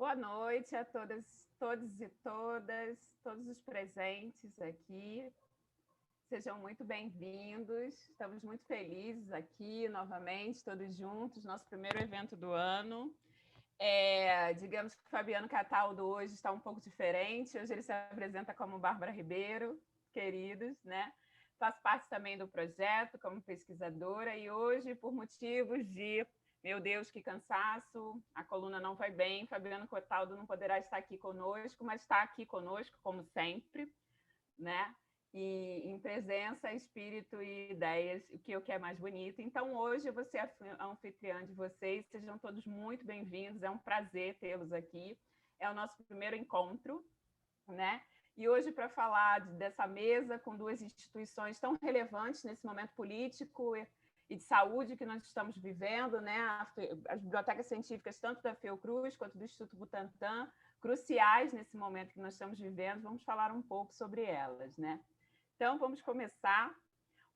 Boa noite a todas, todos e todas, todos os presentes aqui. Sejam muito bem-vindos. Estamos muito felizes aqui novamente, todos juntos, nosso primeiro evento do ano. Digamos que o Fabiano Cataldo hoje está um pouco diferente. Hoje ele se apresenta como Bárbara Ribeiro, queridos, né? Faço parte também do projeto como pesquisadora e hoje, por motivos de, meu Deus, que cansaço, a coluna não vai bem, Fabiano Cataldo não poderá estar aqui conosco, mas está aqui conosco, como sempre, né? E em presença, espírito e ideias, o que é mais bonito. Então, hoje eu vou ser a anfitriã de vocês, sejam todos muito bem-vindos, é um prazer tê-los aqui, é o nosso primeiro encontro, né? E hoje, para falar dessa mesa com duas instituições tão relevantes nesse momento político e de saúde que nós estamos vivendo, né? As bibliotecas científicas, tanto da Fiocruz quanto do Instituto Butantan, cruciais nesse momento que nós estamos vivendo, vamos falar um pouco sobre elas, né? Então, vamos começar.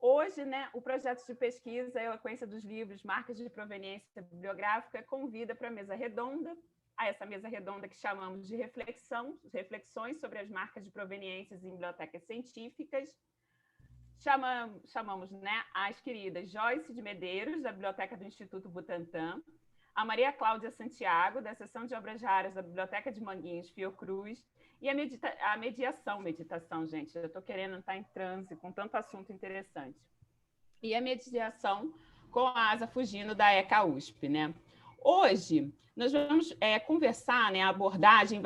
Hoje, né, o projeto de pesquisa Eloquência dos Livros, Marcas de Proveniência Bibliográfica, convida para a mesa redonda, a essa mesa redonda que chamamos de reflexões sobre as marcas de proveniências em bibliotecas científicas. Chamamos, né, as queridas Joyce de Medeiros, da Biblioteca do Instituto Butantan, a Maria Cláudia Santiago, da Seção de Obras Raras da Biblioteca de Manguinhos, Fiocruz, e a meditação, gente, eu estou querendo estar em transe com tanto assunto interessante. E a mediação com a Asa Fugino, da ECA USP, né? Hoje, nós vamos conversar, né? A abordagem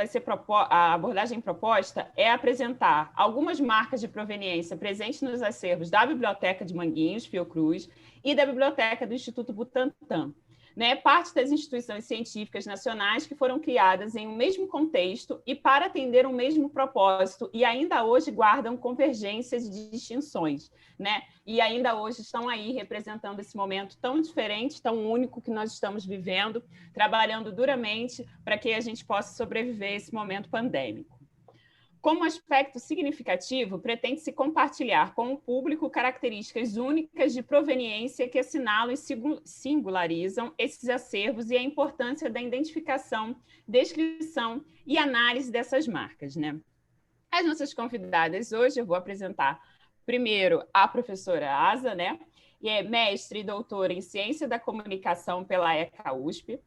proposta é apresentar algumas marcas de proveniência presentes nos acervos da Biblioteca de Manguinhos, Fiocruz, e da Biblioteca do Instituto Butantan, né, parte das instituições científicas nacionais que foram criadas em um mesmo contexto e para atender um mesmo propósito e ainda hoje guardam convergências e distinções, né? E ainda hoje estão aí representando esse momento tão diferente, tão único que nós estamos vivendo, trabalhando duramente para que a gente possa sobreviver a esse momento pandêmico. Como aspecto significativo, pretende-se compartilhar com o público características únicas de proveniência que assinalam e singularizam esses acervos e a importância da identificação, descrição e análise dessas marcas, né? As nossas convidadas hoje, eu vou apresentar primeiro a professora Asa, né? E é mestre e doutora em Ciência da Comunicação pela ECA USP,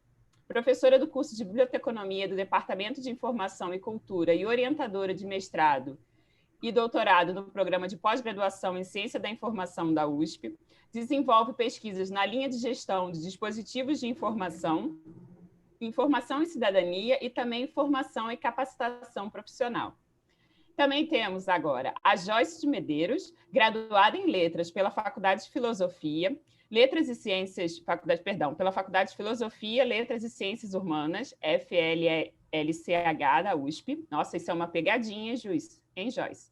professora do curso de Biblioteconomia do Departamento de Informação e Cultura e orientadora de mestrado e doutorado no programa de pós-graduação em Ciência da Informação da USP, desenvolve pesquisas na linha de gestão de dispositivos de informação, informação e cidadania e também informação e capacitação profissional. Também temos agora a Joyce de Medeiros, graduada em Letras pela Faculdade de Filosofia, pela Faculdade de Filosofia, Letras e Ciências Humanas, FLLCH, da USP. Nossa, isso é uma pegadinha, hein, Joyce?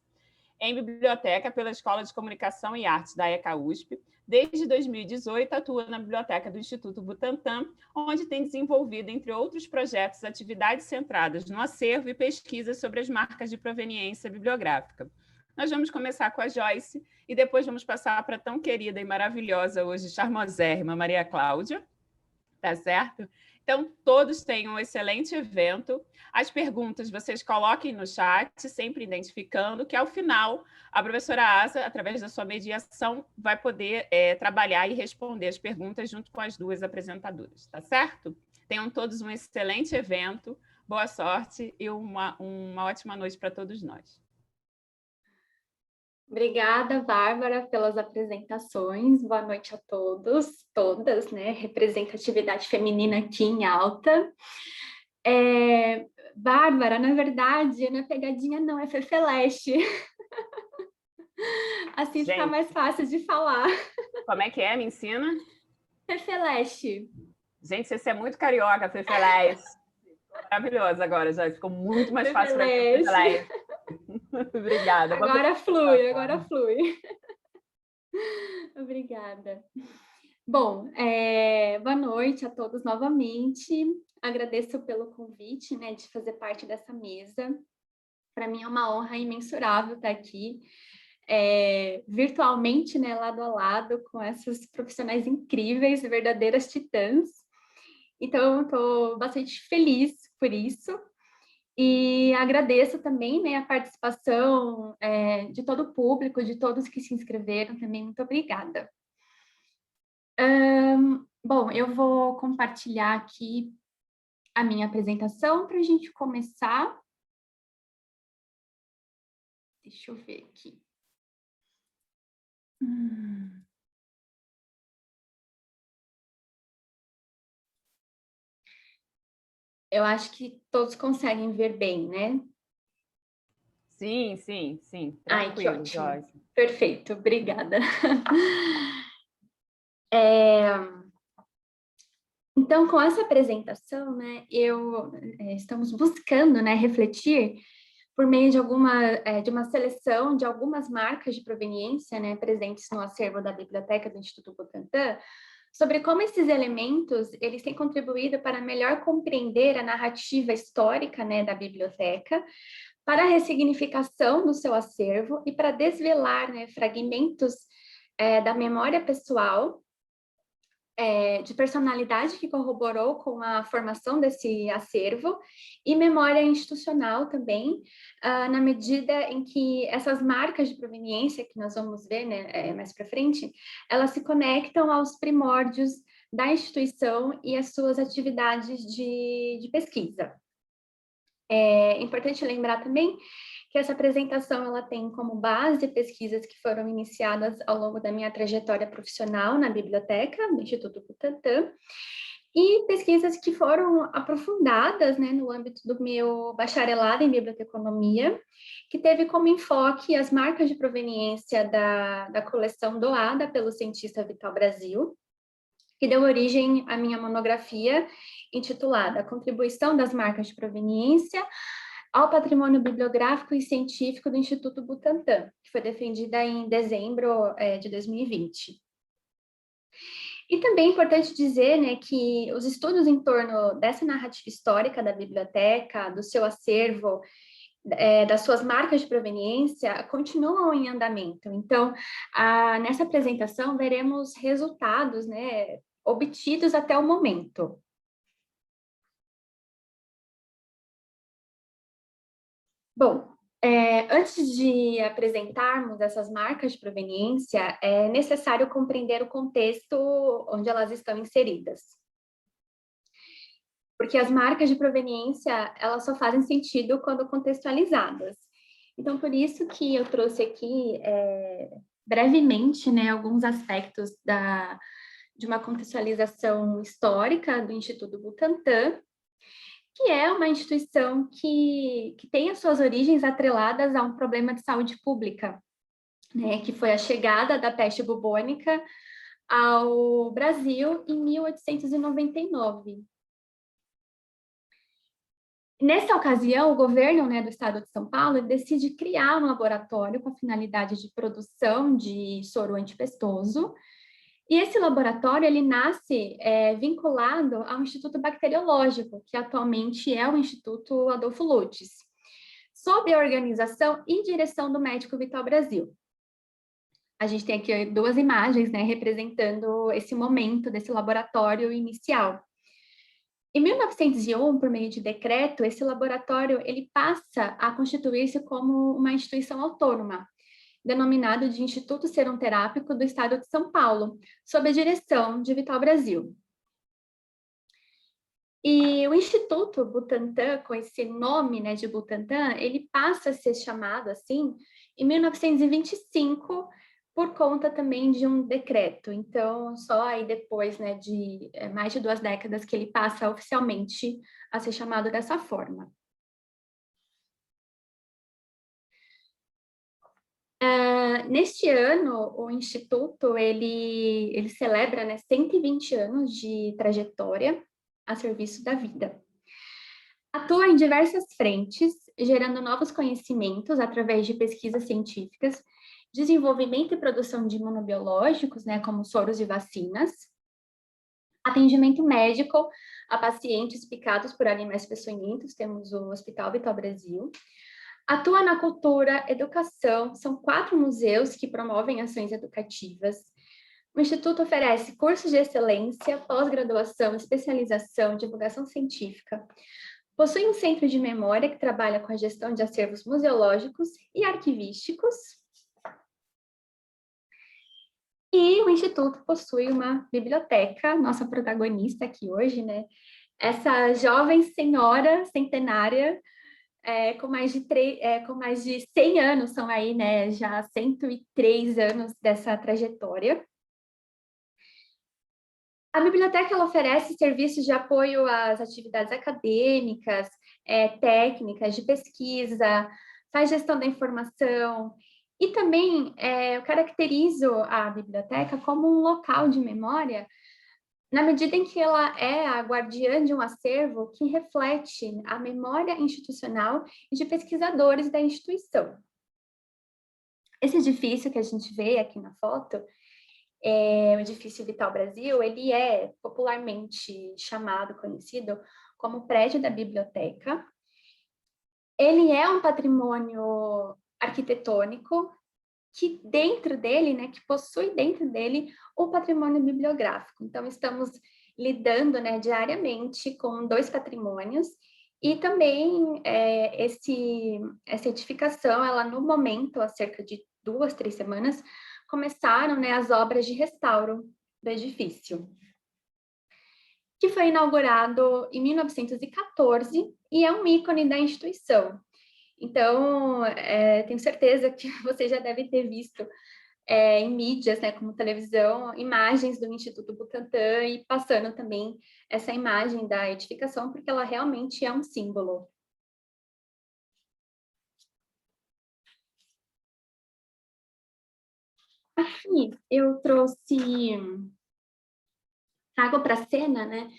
Em Biblioteca pela Escola de Comunicação e Artes da ECA USP. Desde 2018, atua na Biblioteca do Instituto Butantan, onde tem desenvolvido, entre outros projetos, atividades centradas no acervo e pesquisa sobre as marcas de proveniência bibliográfica. Nós vamos começar com a Joyce e depois vamos passar para a tão querida e maravilhosa, hoje charmosérrima, Maria Cláudia, tá certo? Então, todos tenham um excelente evento. As perguntas vocês coloquem no chat, sempre identificando que, ao final, a professora Asa, através da sua mediação, vai poder trabalhar e responder as perguntas junto com as duas apresentadoras, tá certo? Tenham todos um excelente evento, boa sorte e uma ótima noite para todos nós. Obrigada, Bárbara, pelas apresentações. Boa noite a todos, todas, né? Representatividade feminina aqui em alta. Bárbara, na verdade, não é pegadinha, não, é Fefeleche. Assim fica mais fácil de falar. Como é que é? Me ensina. Fefeleche. Gente, você é muito carioca, Fefeleche. Maravilhosa agora, já ficou muito mais fácil para mim. Fefeleche. Obrigada. Agora flui. Obrigada. Bom, boa noite a todos novamente. Agradeço pelo convite, né, de fazer parte dessa mesa. Para mim é uma honra imensurável estar aqui, virtualmente, né, lado a lado com essas profissionais incríveis, verdadeiras titãs. Então, eu estou bastante feliz por isso. E agradeço também, né, a participação de todo o público, de todos que se inscreveram também. Muito obrigada. Bom, eu vou compartilhar aqui a minha apresentação para a gente começar. Deixa eu ver aqui. Eu acho que todos conseguem ver bem, né? Sim, sim, sim. Ai, que ótimo. Joyce. Perfeito, obrigada. Então, com essa apresentação, né, estamos buscando, né, refletir por meio de uma seleção de algumas marcas de proveniência, né, presentes no acervo da Biblioteca do Instituto Butantan, sobre como esses elementos eles têm contribuído para melhor compreender a narrativa histórica, né, da biblioteca, para a ressignificação do seu acervo e para desvelar, né, fragmentos da memória pessoal, de personalidade que corroborou com a formação desse acervo e memória institucional também, na medida em que essas marcas de proveniência, que nós vamos ver, né, mais para frente, elas se conectam aos primórdios da instituição e às suas atividades de pesquisa. É importante lembrar também que essa apresentação ela tem como base pesquisas que foram iniciadas ao longo da minha trajetória profissional na biblioteca do Instituto Butantan e pesquisas que foram aprofundadas, né, no âmbito do meu bacharelado em biblioteconomia, que teve como enfoque as marcas de proveniência da coleção doada pelo cientista Vital Brasil, que deu origem à minha monografia intitulada Contribuição das Marcas de Proveniência ao Patrimônio Bibliográfico e Científico do Instituto Butantan, que foi defendida em dezembro de 2020. E também é importante dizer, né, que os estudos em torno dessa narrativa histórica da biblioteca, do seu acervo, das suas marcas de proveniência, continuam em andamento. Então, nessa apresentação, veremos resultados, né, obtidos até o momento. Bom, antes de apresentarmos essas marcas de proveniência, é necessário compreender o contexto onde elas estão inseridas. Porque as marcas de proveniência, elas só fazem sentido quando contextualizadas. Então, por isso que eu trouxe aqui, brevemente, né, alguns aspectos de uma contextualização histórica do Instituto Butantan, que é uma instituição que tem as suas origens atreladas a um problema de saúde pública, né, que foi a chegada da peste bubônica ao Brasil em 1899. Nessa ocasião, o governo, né, do estado de São Paulo decide criar um laboratório com a finalidade de produção de soro antipestoso. E esse laboratório, ele nasce vinculado ao Instituto Bacteriológico, que atualmente é o Instituto Adolfo Lutz, sob a organização e direção do médico Vital Brasil. A gente tem aqui duas imagens, né, representando esse momento desse laboratório inicial. Em 1901, por meio de decreto, esse laboratório ele passa a constituir-se como uma instituição autônoma, denominado de Instituto Serum-Terápico do Estado de São Paulo, sob a direção de Vital Brasil. E o Instituto Butantan, com esse nome, né, de Butantan, ele passa a ser chamado assim em 1925, por conta também de um decreto. Então, só aí depois, né, de mais de 2 décadas que ele passa oficialmente a ser chamado dessa forma. Neste ano, o Instituto, ele celebra, né, 120 anos de trajetória a serviço da vida. Atua em diversas frentes, gerando novos conhecimentos através de pesquisas científicas, desenvolvimento e produção de imunobiológicos, né, como soros e vacinas, atendimento médico a pacientes picados por animais peçonhentos, temos o Hospital Vital Brasil. Atua na cultura, educação, são 4 museus que promovem ações educativas. O Instituto oferece cursos de excelência, pós-graduação, especialização, divulgação científica, Possui um centro de memória que trabalha com a gestão de acervos museológicos e arquivísticos. E o Instituto possui uma biblioteca, nossa protagonista aqui hoje, né? Essa jovem senhora centenária, com mais de 100 anos, são aí, né, já 103 anos dessa trajetória. A biblioteca ela oferece serviços de apoio às atividades acadêmicas, técnicas, de pesquisa, faz gestão da informação, e também eu caracterizo a biblioteca como um local de memória, na medida em que ela é a guardiã de um acervo que reflete a memória institucional e de pesquisadores da instituição. Esse edifício que a gente vê aqui na foto, o edifício Vital Brasil, ele é popularmente chamado, conhecido como prédio da biblioteca. Ele é um patrimônio arquitetônico que dentro dele, né, que possui dentro dele o patrimônio bibliográfico. Então, estamos lidando, né, diariamente com 2 patrimônios e também essa edificação, ela no momento, há cerca de 2, 3 semanas, começaram, né, as obras de restauro do edifício, que foi inaugurado em 1914 e é um ícone da instituição. Então, tenho certeza que você já deve ter visto em mídias, né, como televisão, imagens do Instituto Butantan e passando também essa imagem da edificação, porque ela realmente é um símbolo. Aqui eu trago para a cena, né,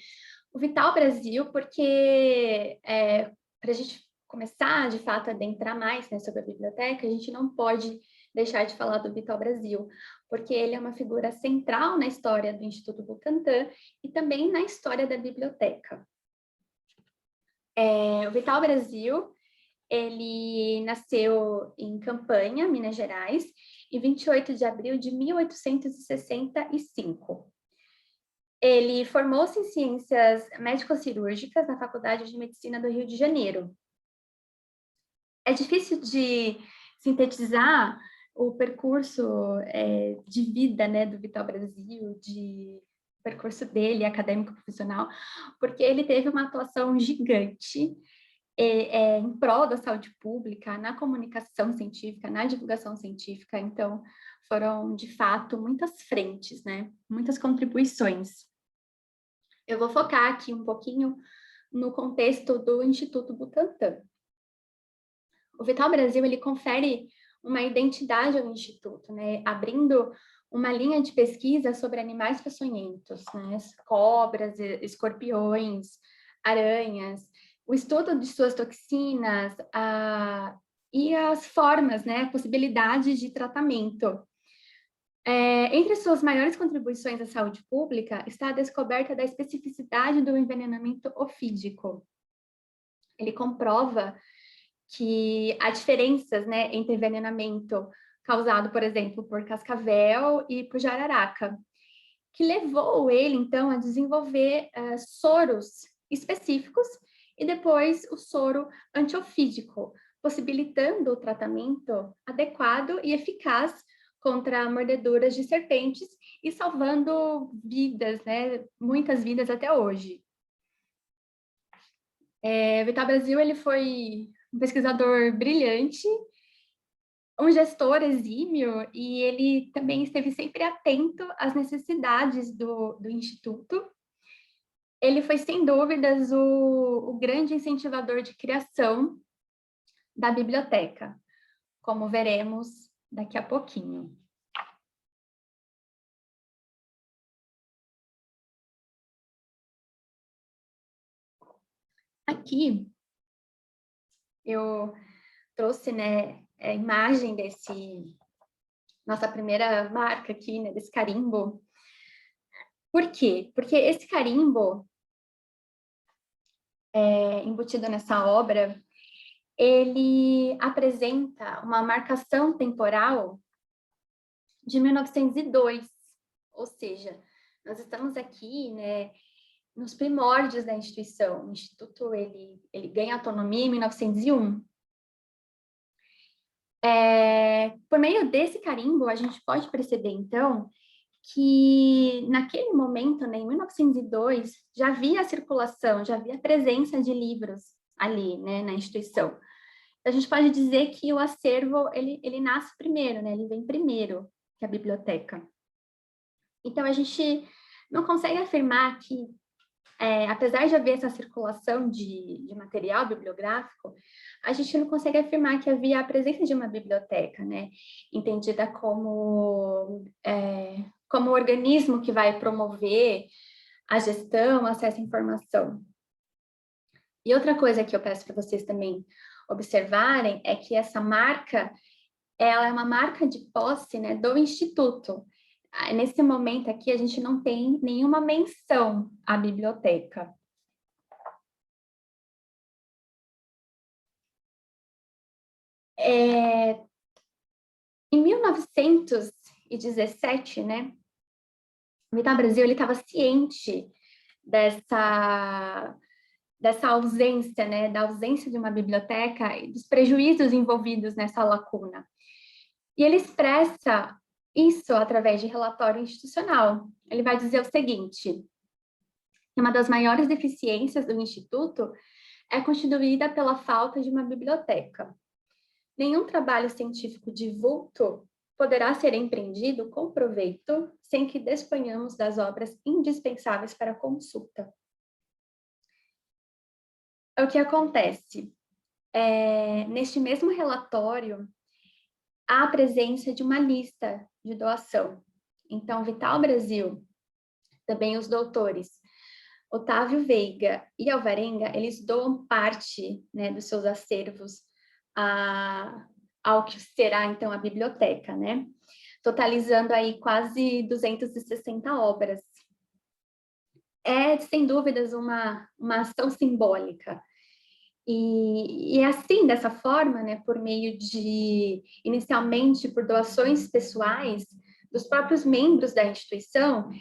o Vital Brasil, porque para a gente começar, de fato, a adentrar mais, né, sobre a biblioteca, a gente não pode deixar de falar do Vital Brasil, porque ele é uma figura central na história do Instituto Butantan e também na história da biblioteca. O Vital Brasil, ele nasceu em Campanha, Minas Gerais, em 28 de abril de 1865. Ele formou-se em ciências médico-cirúrgicas na Faculdade de Medicina do Rio de Janeiro. É difícil de sintetizar o percurso de vida, né, do Vital Brasil, o percurso dele acadêmico profissional, porque ele teve uma atuação gigante em prol da saúde pública, na comunicação científica, na divulgação científica. Então, foram, de fato, muitas frentes, né, muitas contribuições. Eu vou focar aqui um pouquinho no contexto do Instituto Butantan. O Vital Brasil, ele confere uma identidade ao Instituto, né, abrindo uma linha de pesquisa sobre animais peçonhentos, né, cobras, escorpiões, aranhas, o estudo de suas toxinas e as formas, né, possibilidades de tratamento. Entre suas maiores contribuições à saúde pública está a descoberta da especificidade do envenenamento ofídico. Ele comprova que há diferenças, né, entre envenenamento causado, por exemplo, por cascavel e por jararaca, que levou ele, então, a desenvolver soros específicos e depois o soro antiofídico, possibilitando o tratamento adequado e eficaz contra mordeduras de serpentes e salvando vidas, né, muitas vidas até hoje. O Vital Brasil, ele foi um pesquisador brilhante, um gestor exímio, e ele também esteve sempre atento às necessidades do Instituto. Ele foi, sem dúvidas, o grande incentivador de criação da biblioteca, como veremos daqui a pouquinho. Aqui, eu trouxe, né, a imagem nossa primeira marca aqui, né, desse carimbo. Por quê? Porque esse carimbo, embutido nessa obra, ele apresenta uma marcação temporal de 1902, ou seja, nós estamos aqui, né, nos primórdios da instituição. O Instituto ele ganha autonomia em 1901. Por meio desse carimbo, a gente pode perceber, então, que naquele momento, né, em 1902, já havia a circulação, já havia a presença de livros ali, né, na instituição. A gente pode dizer que o acervo, ele nasce primeiro, né, ele vem primeiro que a biblioteca. Então, a gente não consegue afirmar que, apesar de haver essa circulação de material bibliográfico, a gente não consegue afirmar que havia a presença de uma biblioteca, né, entendida como o organismo que vai promover a gestão, o acesso à informação. E outra coisa que eu peço para vocês também observarem é que essa marca, ela é uma marca de posse, né, do Instituto. Nesse momento aqui, a gente não tem nenhuma menção à biblioteca. Em 1917, né, o Vital Brasil estava ciente dessa ausência, né, da ausência de uma biblioteca e dos prejuízos envolvidos nessa lacuna. E ele expressa isso através de relatório institucional. Ele vai dizer o seguinte: uma das maiores deficiências do Instituto é constituída pela falta de uma biblioteca. Nenhum trabalho científico de vulto poderá ser empreendido com proveito sem que disponhamos das obras indispensáveis para a consulta. O que acontece? Neste mesmo relatório, há a presença de uma lista de doação. Então, Vital Brasil, também os doutores Otávio Veiga e Alvarenga, eles doam parte, né, dos seus acervos ao que será, então, a biblioteca, né? Totalizando aí quase 260 obras. É, sem dúvidas, uma ação simbólica. E assim, dessa forma, né, por meio de, inicialmente, por doações pessoais dos próprios membros da instituição,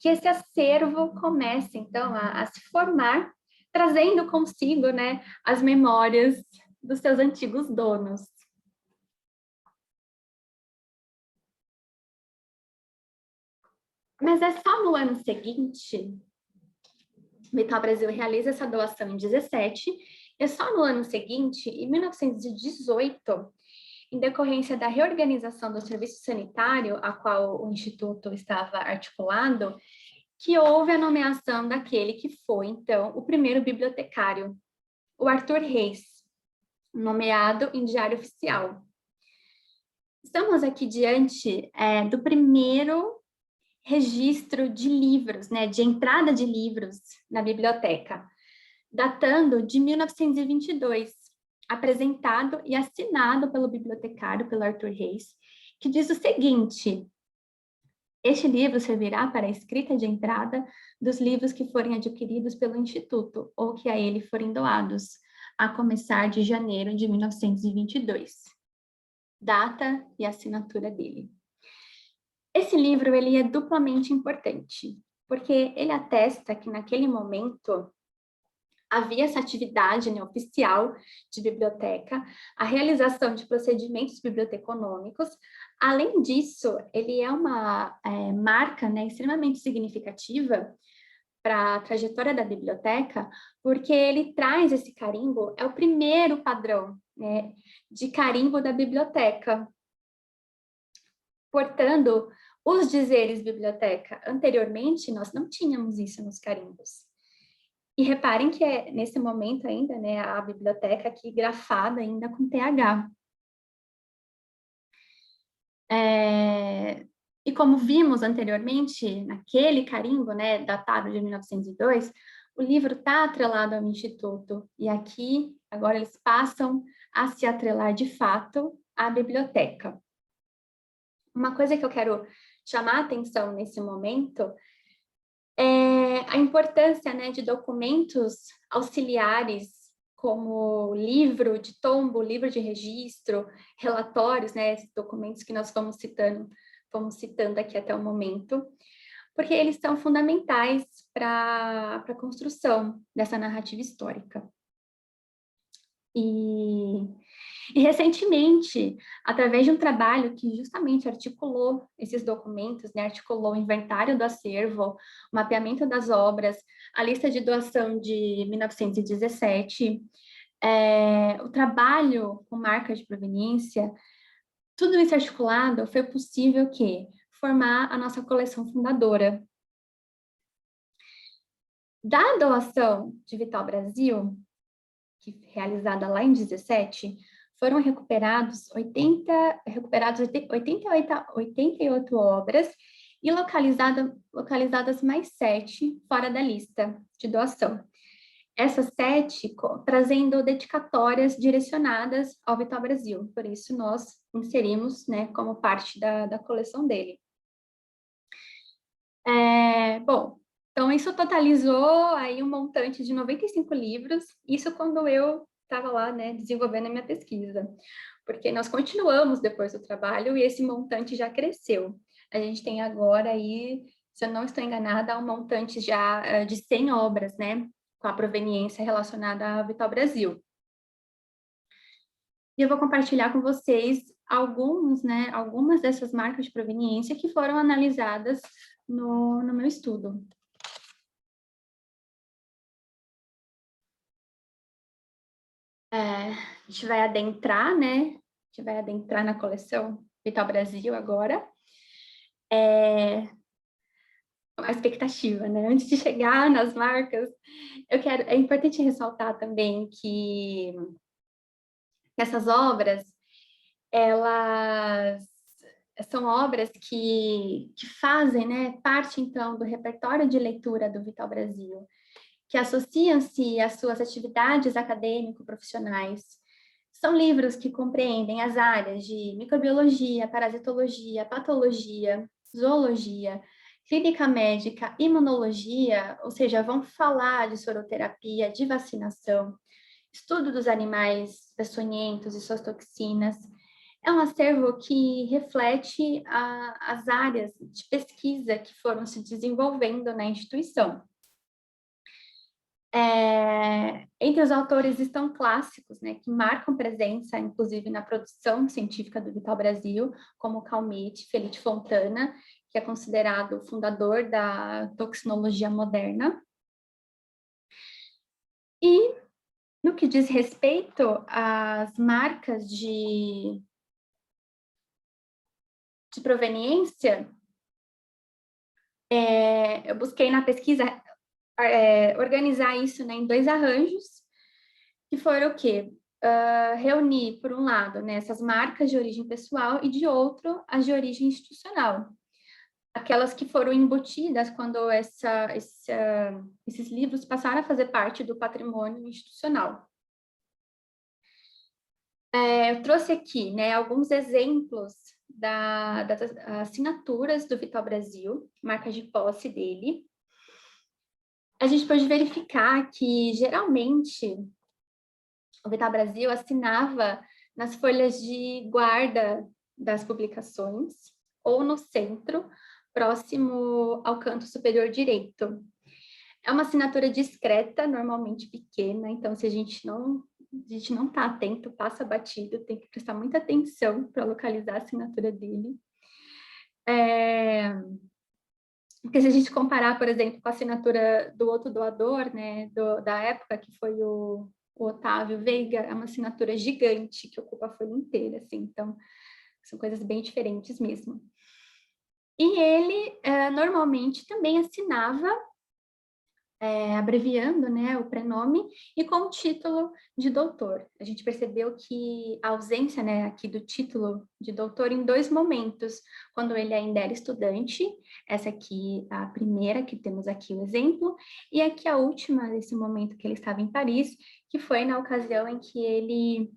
que esse acervo comece, então, a se formar, trazendo consigo, né, as memórias dos seus antigos donos. Mas é só no ano seguinte, o Vital Brasil realiza essa doação em 17, é só no ano seguinte, em 1918, em decorrência da reorganização do serviço sanitário, a qual o Instituto estava articulado, que houve a nomeação daquele que foi, então, o primeiro bibliotecário, o Arthur Reis, nomeado em Diário Oficial. Estamos aqui diante do primeiro registro de livros, né, de entrada de livros na biblioteca, datando de 1922, apresentado e assinado pelo bibliotecário, pelo Arthur Reis, que diz o seguinte: este livro servirá para a escrita de entrada dos livros que forem adquiridos pelo Instituto ou que a ele forem doados, a começar de janeiro de 1922. Data e assinatura dele. Esse livro ele é duplamente importante, porque ele atesta que naquele momento havia essa atividade, né, oficial de biblioteca, a realização de procedimentos biblioteconômicos. Além disso, ele é uma marca, né, extremamente significativa para a trajetória da biblioteca, porque ele traz esse carimbo, é o primeiro padrão, né, de carimbo da biblioteca. Portanto, os dizeres biblioteca, anteriormente, nós não tínhamos isso nos carimbos. E reparem que é nesse momento ainda, né, a biblioteca aqui grafada ainda com TH. E como vimos anteriormente, naquele carimbo, né, datado de 1902, o livro está atrelado ao Instituto. E aqui, agora, eles passam a se atrelar de fato à biblioteca. Uma coisa que eu quero chamar a atenção nesse momento é a importância, né, de documentos auxiliares, como livro de tombo, livro de registro, relatórios, né, esses documentos que nós fomos citando aqui até o momento, porque eles são fundamentais para a construção dessa narrativa histórica. E recentemente, através de um trabalho que justamente articulou esses documentos, né, articulou o inventário do acervo, o mapeamento das obras, a lista de doação de 1917, o trabalho com marcas de proveniência, tudo isso articulado foi possível que formar a nossa coleção fundadora. Da doação de Vital Brasil, que realizada lá em 17, foram recuperados 88 obras e localizadas mais 7 fora da lista de doação. Essas 7 trazendo dedicatórias direcionadas ao Vital Brasil, por isso nós inserimos, né, como parte da coleção dele. Bom, então isso totalizou aí um montante de 95 livros, isso quando eu estava lá, né, desenvolvendo a minha pesquisa, porque nós continuamos depois do trabalho e esse montante já cresceu. A gente tem agora aí, se eu não estou enganada, um montante já de 100 obras, né, com a proveniência relacionada ao Vital Brasil. E eu vou compartilhar com vocês algumas dessas marcas de proveniência que foram analisadas no meu estudo. A gente vai adentrar, né? A gente vai adentrar na coleção Vital Brasil agora. A expectativa, né? Antes de chegar nas marcas, é importante ressaltar também que essas obras, elas são obras que fazem, né, parte, então, do repertório de leitura do Vital Brasil, que associam-se às suas atividades acadêmico-profissionais. São livros que compreendem as áreas de microbiologia, parasitologia, patologia, zoologia, clínica médica, imunologia, ou seja, vão falar de soroterapia, de vacinação, estudo dos animais peçonhentos e suas toxinas. É um acervo que reflete as áreas de pesquisa que foram se desenvolvendo na instituição. Entre os autores estão clássicos, né, que marcam presença, inclusive, na produção científica do Vital Brasil, como Calmette, Felice Fontana, que é considerado o fundador da toxinologia moderna. E, no que diz respeito às marcas de proveniência, eu busquei na pesquisa organizar isso, né, em 2 arranjos, que foram o quê? Reunir, por um lado, né, essas marcas de origem pessoal e, de outro, as de origem institucional. Aquelas que foram embutidas quando esses livros passaram a fazer parte do patrimônio institucional. Eu trouxe aqui, né, alguns exemplos das assinaturas do Vital Brasil, marcas de posse dele. A gente pode verificar que, geralmente, o Vital Brasil assinava nas folhas de guarda das publicações ou no centro, próximo ao canto superior direito. É uma assinatura discreta, normalmente pequena, então se a gente não está atento, passa batido, tem que prestar muita atenção para localizar a assinatura dele. Porque se a gente comparar, por exemplo, com a assinatura do outro doador, né, da época, que foi o Otávio Veiga, é uma assinatura gigante, que ocupa a folha inteira, assim, então são coisas bem diferentes mesmo. E ele, normalmente, também assinava, abreviando, né, o prenome, e com o título de doutor. A gente percebeu que a ausência, né, aqui do título de doutor em 2 momentos, quando ele ainda era estudante, essa aqui, a primeira, que temos aqui o exemplo, e aqui a última, nesse momento que ele estava em Paris, que foi na ocasião em que ele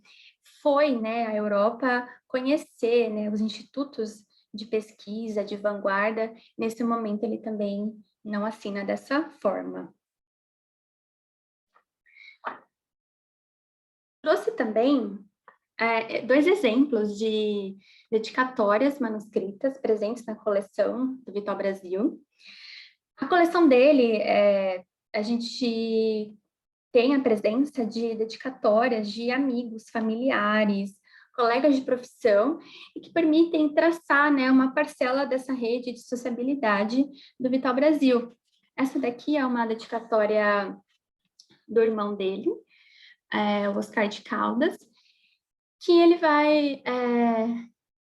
foi, né, à Europa conhecer, né, os institutos de pesquisa, de vanguarda. Nesse momento ele também não assina dessa forma. Trouxe também 2 exemplos de dedicatórias manuscritas presentes na coleção do Vital Brasil. A coleção dele, a gente tem a presença de dedicatórias de amigos, familiares, colegas de profissão, e que permitem traçar, né, uma parcela dessa rede de sociabilidade do Vital Brasil. Essa daqui é uma dedicatória do irmão dele, o Oscar de Caldas, que ele vai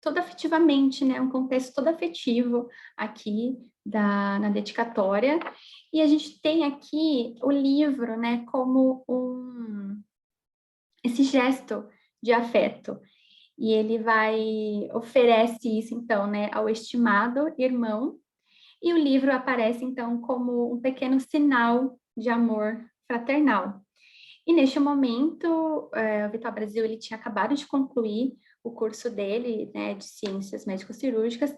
todo afetivamente, né, um contexto todo afetivo aqui na dedicatória, e a gente tem aqui o livro, né, como esse gesto de afeto, e ele oferece isso, então, né, ao estimado irmão, e o livro aparece, então, como um pequeno sinal de amor fraternal. E neste momento, o Vital Brasil ele tinha acabado de concluir o curso dele, né, de Ciências Médico-Cirúrgicas,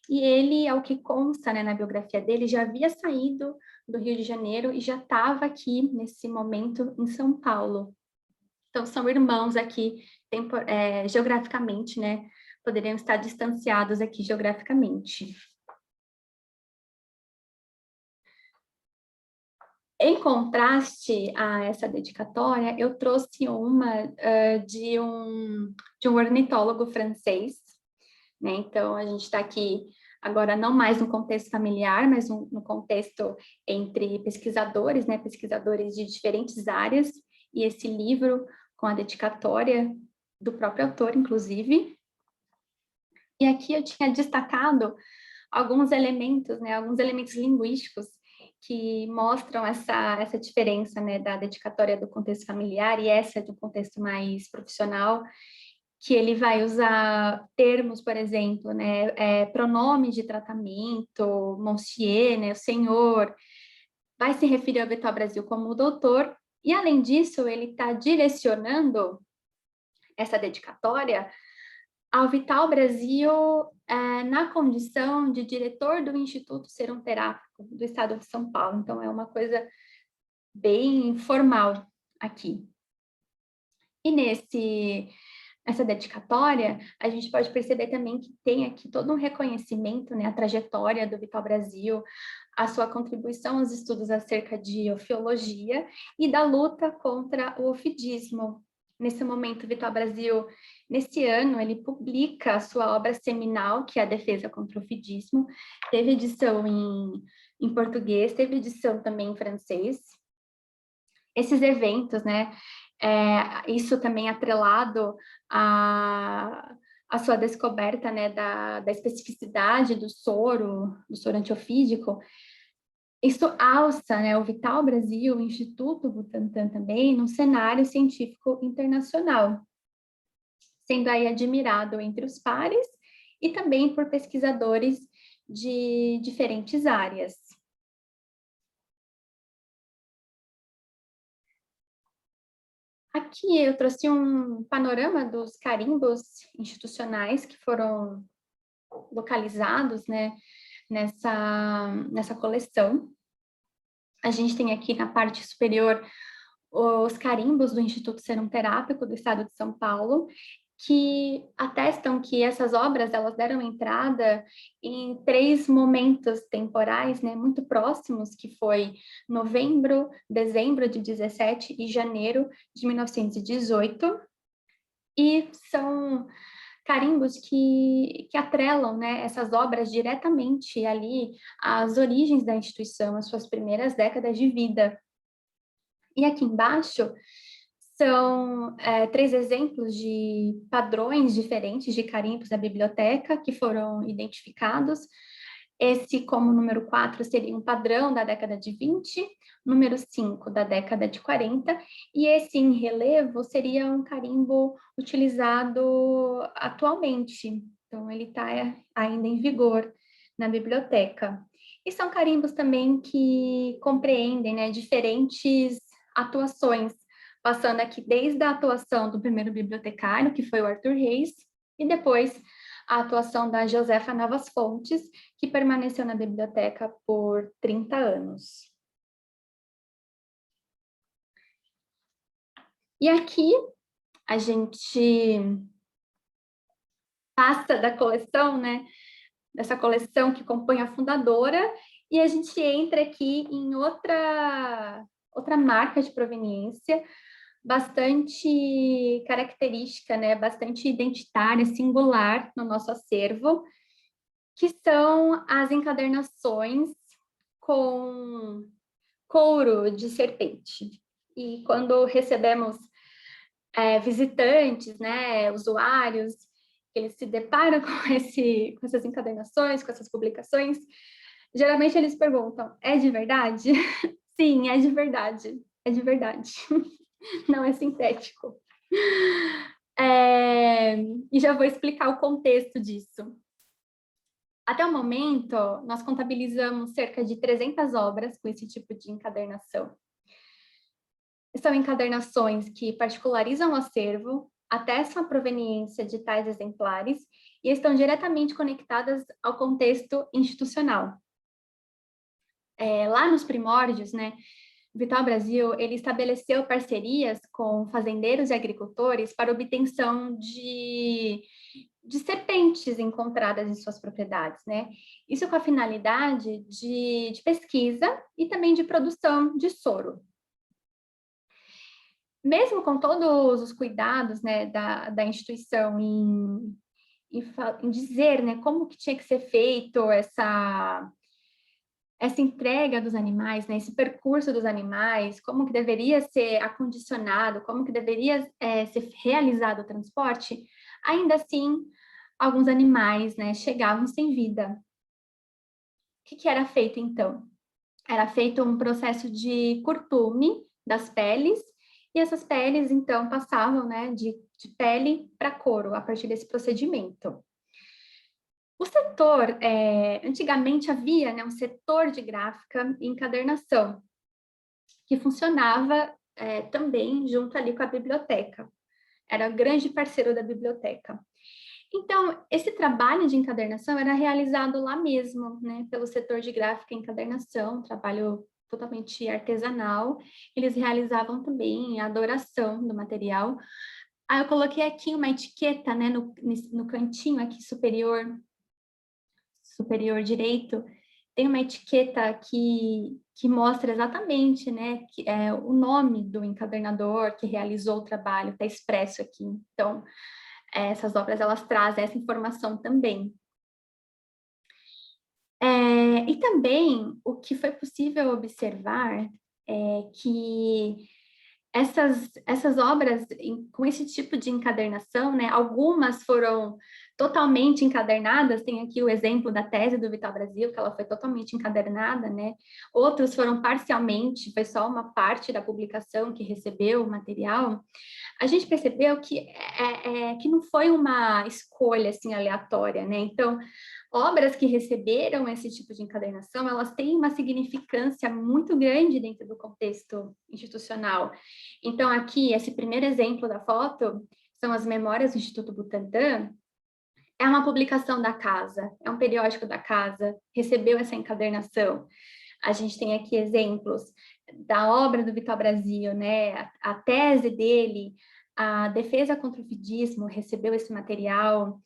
e ele, ao que consta, né, na biografia dele, já havia saído do Rio de Janeiro e já estava aqui, nesse momento, em São Paulo. Então, são irmãos aqui, geograficamente, né, poderiam estar distanciados aqui geograficamente. Em contraste a essa dedicatória, eu trouxe uma de um ornitólogo francês, né? Então, a gente está aqui agora não mais no contexto familiar, mas no contexto entre pesquisadores, né? Pesquisadores de diferentes áreas, e esse livro com a dedicatória do próprio autor, inclusive. E aqui eu tinha destacado alguns elementos, né? Alguns elementos linguísticos que mostram essa diferença, né, da dedicatória do contexto familiar e essa do contexto mais profissional, que ele vai usar termos, por exemplo, né, pronomes de tratamento, monsieur, né, o senhor, vai se referir ao Vital Brasil como o doutor, e além disso, ele está direcionando essa dedicatória ao Vital Brasil na condição de diretor do Instituto Serum Terápico do Estado de São Paulo. Então, é uma coisa bem formal aqui. E nessa dedicatória, a gente pode perceber também que tem aqui todo um reconhecimento, né, a trajetória do Vital Brasil, a sua contribuição aos estudos acerca de ofiologia e da luta contra o ofidismo. Nesse momento, Vital Brasil, nesse ano, ele publica a sua obra seminal, que é a Defesa contra o Ofidismo. Teve edição em português, teve edição também em francês. Esses eventos, né, isso também atrelado à sua descoberta, né, da especificidade do soro antiofídico, isso alça, né, o Vital Brasil, o Instituto Butantan também, num cenário científico internacional, sendo aí admirado entre os pares e também por pesquisadores de diferentes áreas. Aqui eu trouxe um panorama dos carimbos institucionais que foram localizados, né, nessa coleção. A gente tem aqui na parte superior os carimbos do Instituto Serum Terápico do Estado de São Paulo, que atestam que essas obras elas deram entrada em 3 momentos temporais, né, muito próximos, que foi novembro, dezembro de 17 e janeiro de 1918, e são carimbos que atrelam, né, essas obras diretamente ali às origens da instituição, às suas primeiras décadas de vida. E aqui embaixo são 3 exemplos de padrões diferentes de carimbos da biblioteca que foram identificados. Esse, como número 4, seria um padrão da década de 20, número 5 da década de 40, e esse em relevo seria um carimbo utilizado atualmente. Então, ele está ainda em vigor na biblioteca. E são carimbos também que compreendem, né, diferentes atuações, passando aqui desde a atuação do primeiro bibliotecário, que foi o Arthur Reis, e depois a atuação da Josefa Navas Fontes, que permaneceu na biblioteca por 30 anos. E aqui a gente passa da coleção, né, dessa coleção que compõe a fundadora, E a gente entra aqui em outra marca de proveniência, bastante característica, né? Bastante identitária, singular no nosso acervo, que são as encadernações com couro de serpente. E quando recebemos visitantes, né, usuários, eles se deparam com essas encadernações, com essas publicações, geralmente eles perguntam, é de verdade? Sim, é de verdade, é de verdade. Não é sintético. E já vou explicar o contexto disso. Até o momento, nós contabilizamos cerca de 300 obras com esse tipo de encadernação. São encadernações que particularizam o acervo, atestam a proveniência de tais exemplares e estão diretamente conectadas ao contexto institucional. Lá nos primórdios, né, o Vital Brasil, ele estabeleceu parcerias com fazendeiros e agricultores para obtenção de serpentes encontradas em suas propriedades, né? Isso com a finalidade de pesquisa e também de produção de soro. Mesmo com todos os cuidados, né, da instituição em dizer, né, como que tinha que ser feito essa entrega dos animais, né, esse percurso dos animais, como que deveria ser acondicionado, como que deveria ser realizado o transporte, ainda assim, alguns animais, né, chegavam sem vida. O que era feito, então? Era feito um processo de curtume das peles, e essas peles, então, passavam, né, de pele para couro, a partir desse procedimento. O setor, antigamente havia, né, um setor de gráfica e encadernação, que funcionava também junto ali com a biblioteca. Era grande parceiro da biblioteca. Então, esse trabalho de encadernação era realizado lá mesmo, né, pelo setor de gráfica e encadernação, trabalho totalmente artesanal. Eles realizavam também a adoração do material. Aí eu coloquei aqui uma etiqueta, né, no cantinho aqui superior direito, tem uma etiqueta que mostra exatamente, né, o nome do encadernador que realizou o trabalho, está expresso aqui. Então, essas obras, elas trazem essa informação também. E também, o que foi possível observar é que essas obras, com esse tipo de encadernação, né, algumas foram totalmente encadernadas, tem aqui o exemplo da tese do Vital Brasil, que ela foi totalmente encadernada, né, outros foram parcialmente, foi só uma parte da publicação que recebeu o material. A gente percebeu que não foi uma escolha, assim, aleatória, né, então, obras que receberam esse tipo de encadernação, elas têm uma significância muito grande dentro do contexto institucional. Então, aqui, esse primeiro exemplo da foto, são as Memórias do Instituto Butantan, é uma publicação da casa, é um periódico da casa, recebeu essa encadernação. A gente tem aqui exemplos da obra do Vital Brasil, né? A tese dele, a defesa contra o vidismo, recebeu esse material.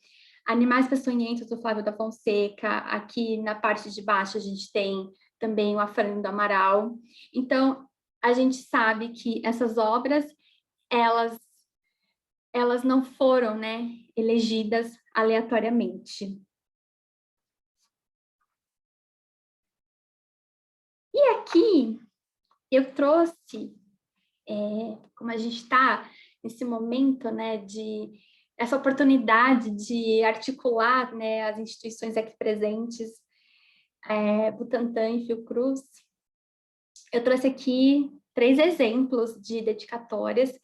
Animais Peçonhentos, do Flávio da Fonseca. Aqui na parte de baixo a gente tem também o Afrânio do Amaral. Então, a gente sabe que essas obras, elas não foram, né, elegidas aleatoriamente. E aqui eu trouxe, como a gente está nesse momento, né, essa oportunidade de articular, né, as instituições aqui presentes, Butantan e Fiocruz, eu trouxe aqui 3 exemplos de dedicatórias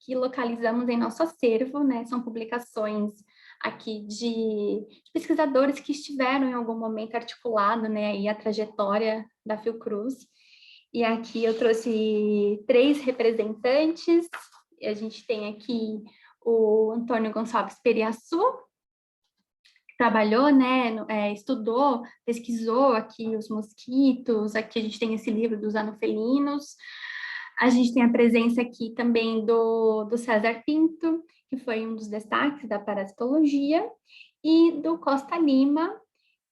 que localizamos em nosso acervo, né, são publicações aqui de pesquisadores que estiveram em algum momento articulado, né, aí a trajetória da Fiocruz. E aqui eu trouxe 3 representantes. A gente tem aqui o Antônio Gonçalves Periaçu, que trabalhou, né, estudou, pesquisou aqui os mosquitos. Aqui a gente tem esse livro dos anofelinos. A gente tem a presença aqui também do César Pinto, que foi um dos destaques da parasitologia, e do Costa Lima,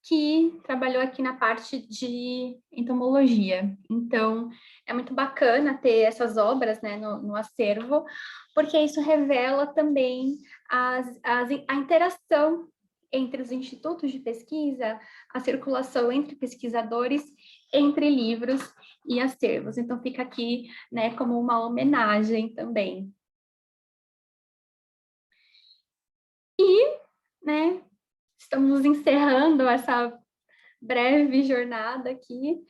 que trabalhou aqui na parte de entomologia. Então, é muito bacana ter essas obras, né, no acervo, porque isso revela também a interação entre os institutos de pesquisa, a circulação entre pesquisadores, entre livros e acervos. Então, fica aqui, né, como uma homenagem também. E, né, estamos encerrando essa breve jornada aqui.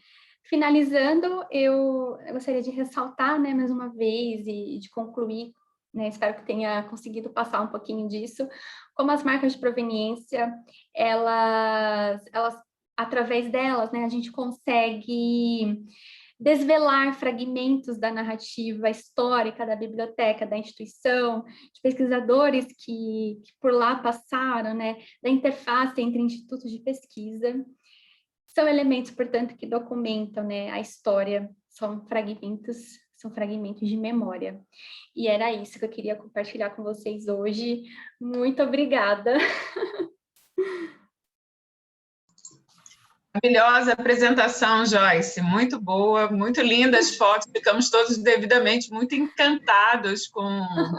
Finalizando, eu gostaria de ressaltar, né, mais uma vez e de concluir, né, espero que tenha conseguido passar um pouquinho disso, como as marcas de proveniência, elas através delas, né, a gente consegue desvelar fragmentos da narrativa histórica da biblioteca, da instituição, de pesquisadores que por lá passaram, né, da interface entre institutos de pesquisa. São elementos, portanto, que documentam, né, a história, são fragmentos de memória. E era isso que eu queria compartilhar com vocês hoje. Muito obrigada. Maravilhosa apresentação, Joyce, muito boa, muito lindas fotos, ficamos todos devidamente muito encantados com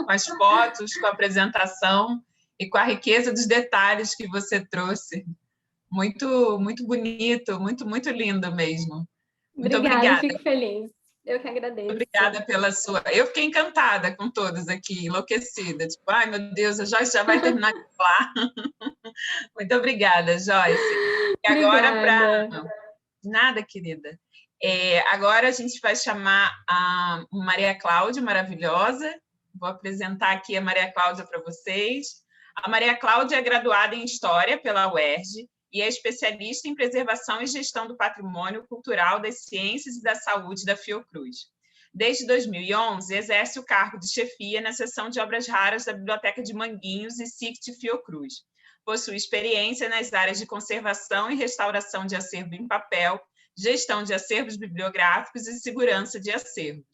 as fotos, com a apresentação e com a riqueza dos detalhes que você trouxe. Muito, muito bonito, muito, muito lindo mesmo. Muito obrigada. Fico feliz. Eu que agradeço. Obrigada pela sua... Eu fiquei encantada com todos aqui, enlouquecida. Tipo, ai, meu Deus, a Joyce já vai terminar de falar. Muito obrigada, Joyce. E agora, para... Nada, querida. Agora a gente vai chamar a Maria Cláudia, maravilhosa. Vou apresentar aqui a Maria Cláudia para vocês. A Maria Cláudia é graduada em História pela UERJ e é especialista em preservação e gestão do patrimônio cultural, das ciências e da saúde da Fiocruz. Desde 2011, exerce o cargo de chefia na seção de obras raras da Biblioteca de Manguinhos e SICT Fiocruz. Possui experiência nas áreas de conservação e restauração de acervo em papel, gestão de acervos bibliográficos e segurança de acervos.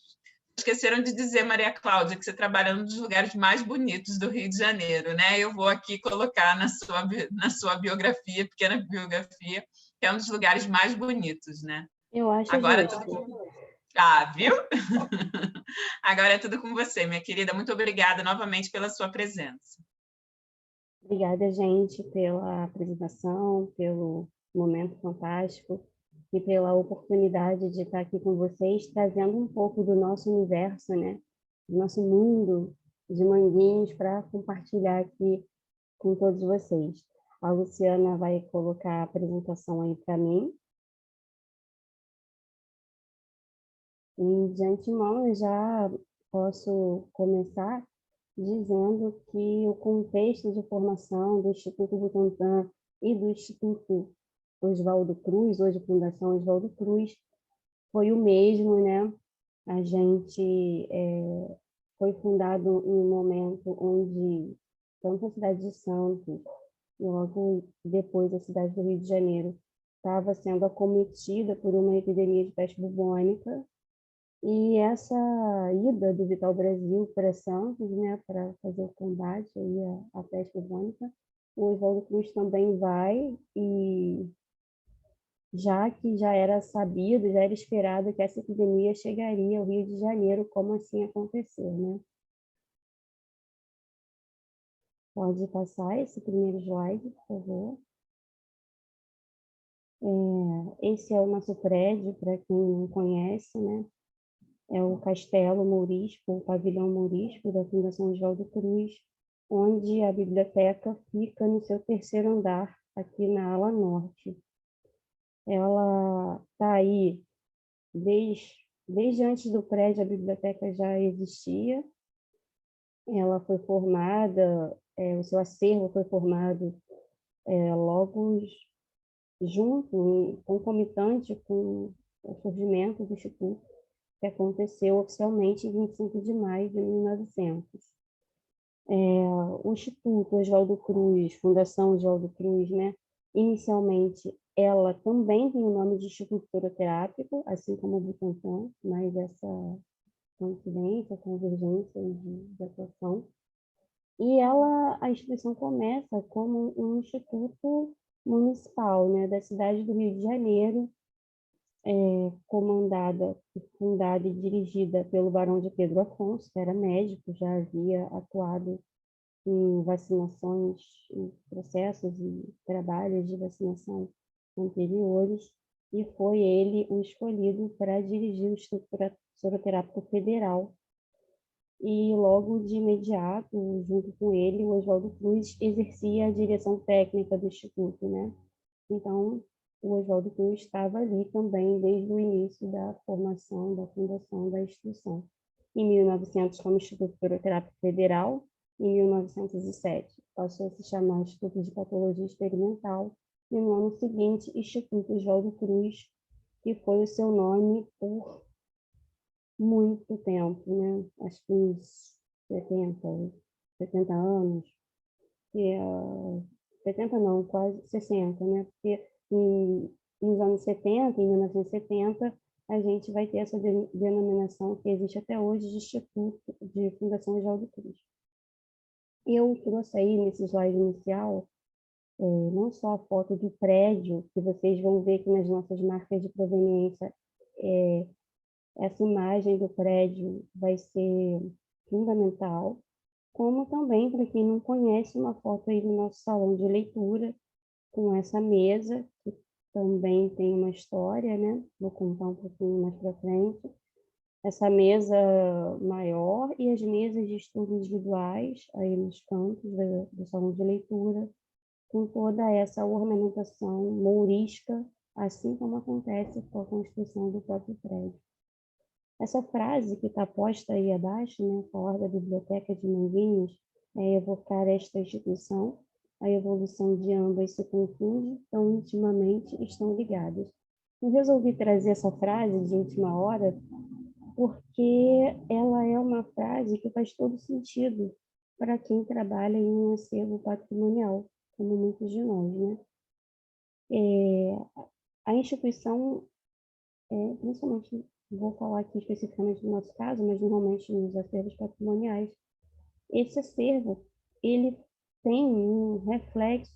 Esqueceram de dizer, Maria Cláudia, que você trabalha num dos lugares mais bonitos do Rio de Janeiro, né? Eu vou aqui colocar na sua biografia, pequena biografia, que é um dos lugares mais bonitos, né? Eu acho agora justo. tudo... Ah, viu? Agora é tudo com você, minha querida. Muito obrigada novamente pela sua presença. Obrigada, gente, pela apresentação, pelo momento fantástico e pela oportunidade de estar aqui com vocês, trazendo um pouco do nosso universo, né? Do nosso mundo de Manguinhos para compartilhar aqui com todos vocês. A Luciana vai colocar a apresentação aí para mim. E, de antemão, eu já posso começar dizendo que o contexto de formação do Instituto Butantan e do Instituto Oswaldo Cruz, hoje Fundação Oswaldo Cruz, foi o mesmo, né? A gente foi fundado em um momento onde tanto a cidade de Santos e logo depois a cidade do Rio de Janeiro estava sendo acometida por uma epidemia de peste bubônica. E essa ida do Vital Brasil para Santos, né, para fazer o combate aí à peste bubônica, o Oswaldo Cruz também vai, e já que já era sabido, já era esperado que essa epidemia chegaria ao Rio de Janeiro, como assim aconteceu, né? Pode passar esse primeiro slide, por favor. Esse é o nosso prédio, para quem não conhece, né? É o Castelo Mourisco, o Pavilhão Mourisco da Fundação Oswaldo Cruz, onde a biblioteca fica no seu terceiro andar, aqui na ala norte. Ela está aí desde antes do prédio, a biblioteca já existia. Ela foi formada, o seu acervo foi formado logo junto, concomitante com o surgimento do Instituto, que aconteceu oficialmente em 25 de maio de 1900. O Instituto Oswaldo Cruz, Fundação Oswaldo Cruz, né? Inicialmente, ela também tem o nome de Instituto Fitoterápico, assim como o Butantan, mas essa coincidência, convergência de atuação. E a instituição começa como um instituto municipal, né, da cidade do Rio de Janeiro, comandada, fundada e dirigida pelo Barão de Pedro Afonso, que era médico, já havia atuado em vacinações, em processos e trabalhos de vacinação anteriores, e foi ele o escolhido para dirigir o Instituto Soroterápico Federal. E logo de imediato, junto com ele, o Oswaldo Cruz exercia a direção técnica do Instituto, né? Então, o Oswaldo Cruz estava ali também desde o início da formação, da fundação da instituição. Em 1900, como Instituto Soroterápico Federal, em 1907, passou a se chamar Instituto de Patologia Experimental, e no ano seguinte, Instituto Oswaldo Cruz, que foi o seu nome por muito tempo, né? Acho que uns 70 anos, que 70 não, quase 60, né? Porque nos anos 70, em 1970, a gente vai ter essa denominação que existe até hoje de Instituto de Fundação Oswaldo Cruz. Eu trouxe aí nesse slide inicial não só a foto do prédio, que vocês vão ver que nas nossas marcas de proveniência essa imagem do prédio vai ser fundamental, como também, para quem não conhece, uma foto aí do nosso salão de leitura, com essa mesa, que também tem uma história, né? Vou contar um pouquinho mais para frente. Essa mesa maior e as mesas de estudo individuais, aí nos cantos do salão de leitura, com toda essa ornamentação mourisca, assim como acontece com a construção do próprio prédio. Essa frase que está posta aí abaixo, né, falar da Biblioteca de Manguinhos, é evocar esta instituição, a evolução de ambas se confunde, tão intimamente estão ligadas. Eu resolvi trazer essa frase de última hora porque ela é uma frase que faz todo sentido para quem trabalha em um acervo patrimonial, como muitos de nós, né? A instituição, principalmente, vou falar aqui especificamente do nosso caso, mas normalmente nos acervos patrimoniais, esse acervo, ele tem um reflexo,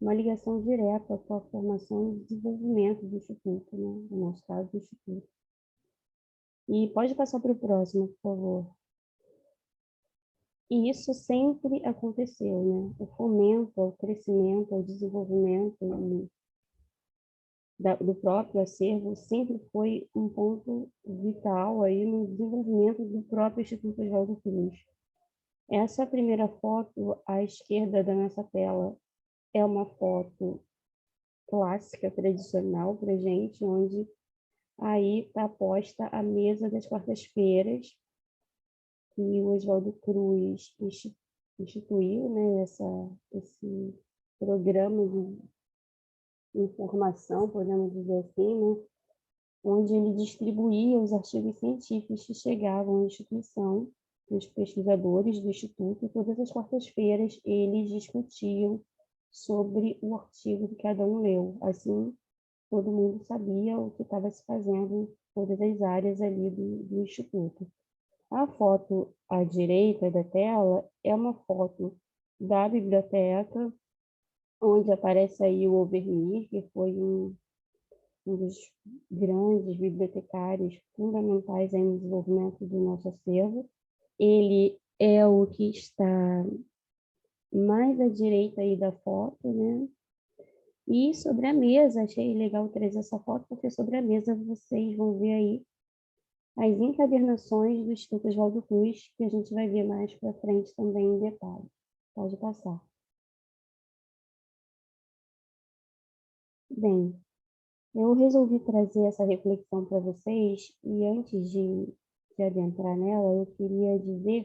uma ligação direta com a formação e desenvolvimento do Instituto, né? No nosso caso, do Instituto. E pode passar para o próximo, por favor. E isso sempre aconteceu, né? O fomento ao crescimento, ao desenvolvimento do próprio acervo sempre foi um ponto vital aí no desenvolvimento do próprio Instituto Oswaldo Cruz. Essa primeira foto à esquerda da nossa tela é uma foto clássica, tradicional para a gente, onde aí está posta a mesa das quartas-feiras, que o Oswaldo Cruz instituiu, né, esse programa de informação, podemos dizer assim, né, onde ele distribuía os artigos científicos que chegavam à instituição, os pesquisadores do Instituto, e todas as quartas-feiras eles discutiam sobre o artigo que cada um leu. Assim, todo mundo sabia o que estava se fazendo em todas as áreas ali do Instituto. A foto à direita da tela é uma foto da biblioteca, onde aparece aí o Overmir, que foi um dos grandes bibliotecários fundamentais aí no desenvolvimento do nosso acervo. Ele é o que está mais à direita aí da foto, né? E sobre a mesa, achei legal trazer essa foto, porque sobre a mesa vocês vão ver aí as encadernações do Instituto Oswaldo Cruz, que a gente vai ver mais para frente também em detalhe. Pode passar. Bem, eu resolvi trazer essa reflexão para vocês e antes de adentrar nela, eu queria dizer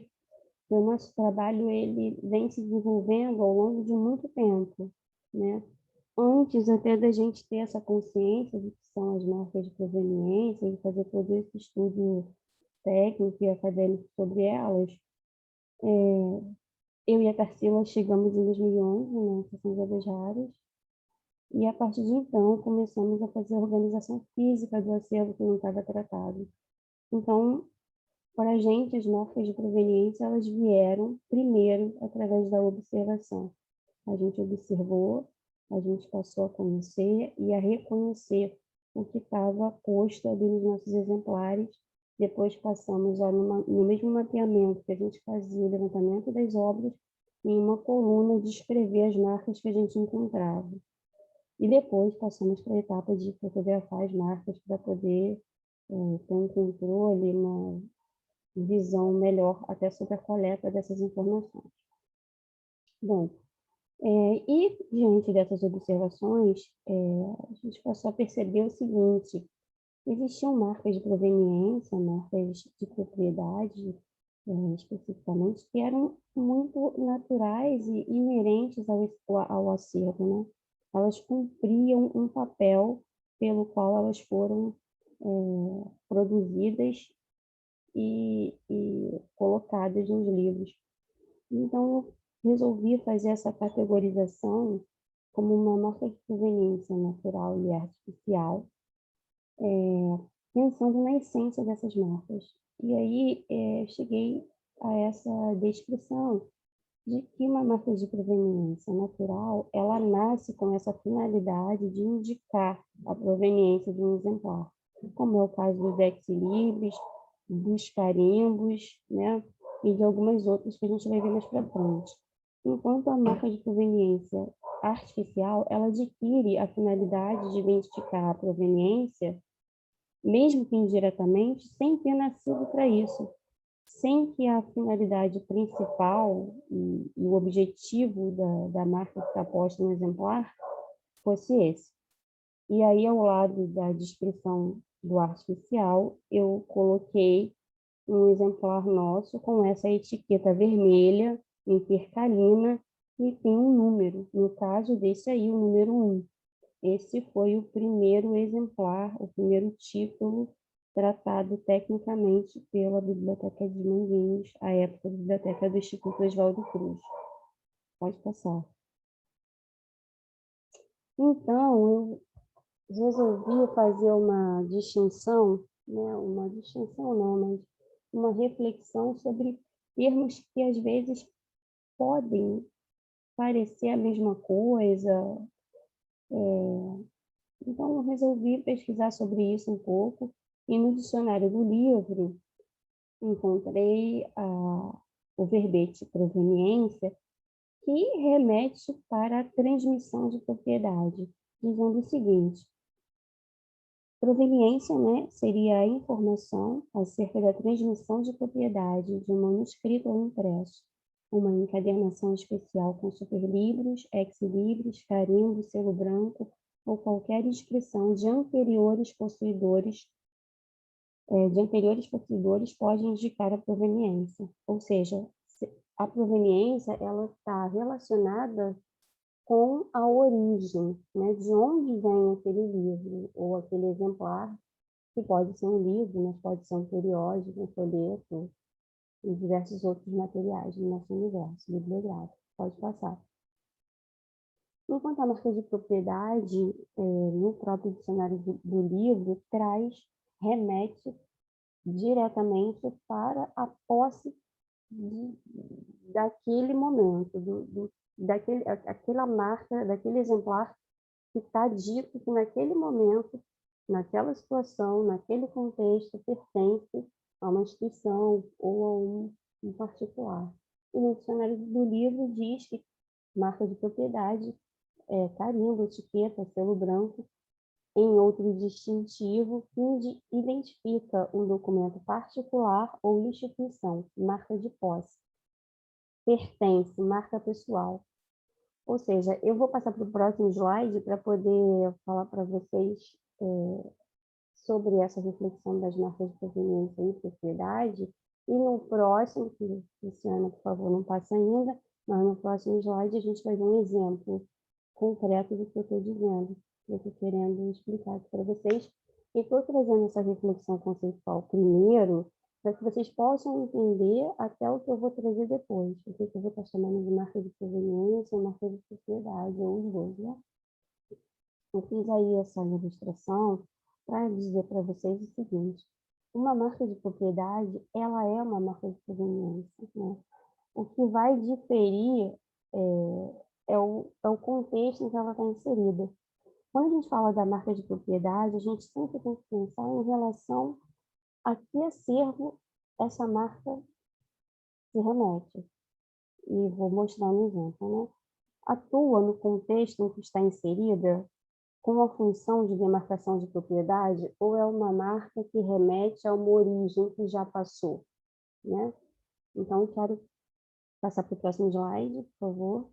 que o nosso trabalho ele vem se desenvolvendo ao longo de muito tempo, né? Antes até da gente ter essa consciência de que são as marcas de proveniência e fazer todo esse estudo técnico e acadêmico sobre elas, eu e a Tarsila chegamos em 2011 na Seção de Aves Raras, e a partir de então começamos a fazer a organização física do acervo que não estava tratado. Então, para a gente, as marcas de proveniência, elas vieram primeiro através da observação. A gente observou, a gente passou a conhecer e a reconhecer o que estava posto ali nos nossos exemplares. Depois passamos no mesmo mapeamento que a gente fazia o levantamento das obras, em uma coluna descrever as marcas que a gente encontrava. E depois passamos para a etapa de fotografar as marcas para poder ter um controle, uma visão melhor até sobre a coleta dessas informações. Bom, e diante dessas observações, a gente passou a perceber o seguinte: existiam marcas de proveniência, marcas de propriedade, especificamente, que eram muito naturais e inerentes ao acervo, né? Elas cumpriam um papel pelo qual elas foram produzidas e colocadas nos livros. Então, eu resolvi fazer essa categorização como uma marca de proveniência natural e artificial, pensando na essência dessas marcas. E aí cheguei a essa descrição de que uma marca de proveniência natural, ela nasce com essa finalidade de indicar a proveniência de um exemplar, como é o caso dos ex-libris, dos carimbos, né, e de algumas outras que a gente vai ver mais para frente. Enquanto a marca de proveniência artificial, ela adquire a finalidade de identificar a proveniência, mesmo que indiretamente, sem ter nascido para isso, sem que a finalidade principal e o objetivo da marca que está posta no exemplar fosse esse. E aí, ao lado da descrição do artificial, eu coloquei um exemplar nosso com essa etiqueta vermelha, intercalina, e tem um número. No caso desse aí, o número 1. Esse foi o primeiro exemplar, o primeiro título tratado tecnicamente pela Biblioteca de Manguinhos, à época da Biblioteca do Instituto Oswaldo Cruz. Pode passar. Então, eu resolvi fazer uma distinção, né? Uma distinção não, mas uma reflexão sobre termos que às vezes podem parecer a mesma coisa. Então, eu resolvi pesquisar sobre isso um pouco, e no dicionário do livro encontrei o verbete proveniência, que remete para a transmissão de propriedade, dizendo o seguinte: proveniência, né, seria a informação acerca da transmissão de propriedade de um manuscrito ou impresso, uma encadernação especial com superlibros, ex-libris, carimbo, selo branco ou qualquer inscrição de anteriores possuidores pode indicar a proveniência. Ou seja, a proveniência ela está relacionada com a origem, né? De onde vem aquele livro ou aquele exemplar, que pode ser um livro, mas pode ser um periódico, um folheto e diversos outros materiais do nosso universo bibliográfico. Pode passar. Enquanto a marca de propriedade, no próprio dicionário do livro, remete diretamente para a posse daquele momento, daquela marca, daquele exemplar que está dito que naquele momento, naquela situação, naquele contexto, pertence a uma instituição ou a um particular. E no dicionário do livro diz que marca de propriedade é carimbo, etiqueta, selo branco, em outro distintivo que identifica um documento particular ou instituição, marca de posse. Pertence, marca pessoal. Ou seja, eu vou passar para o próximo slide para poder falar para vocês sobre essa reflexão das marcas de proveniência e propriedade. E no próximo, que Luciana, por favor, não passa ainda, mas no próximo slide a gente vai ver um exemplo concreto do que eu estou dizendo, que eu estou querendo explicar aqui para vocês. E estou trazendo essa reflexão conceitual primeiro, para que vocês possam entender até o que eu vou trazer depois, o que eu vou estar chamando de marca de proveniência, marca de propriedade, ou os dois, né? Eu fiz aí essa ilustração para dizer para vocês o seguinte: uma marca de propriedade, ela é uma marca de proveniência, né? O que vai diferir é o contexto em que ela está inserida. Quando a gente fala da marca de propriedade, a gente sempre tem que pensar em relação a que acervo essa marca se remete. E vou mostrar um exemplo, né? Atua no contexto em que está inserida com a função de demarcação de propriedade ou é uma marca que remete a uma origem que já passou, né? Então, quero passar para o próximo slide, por favor,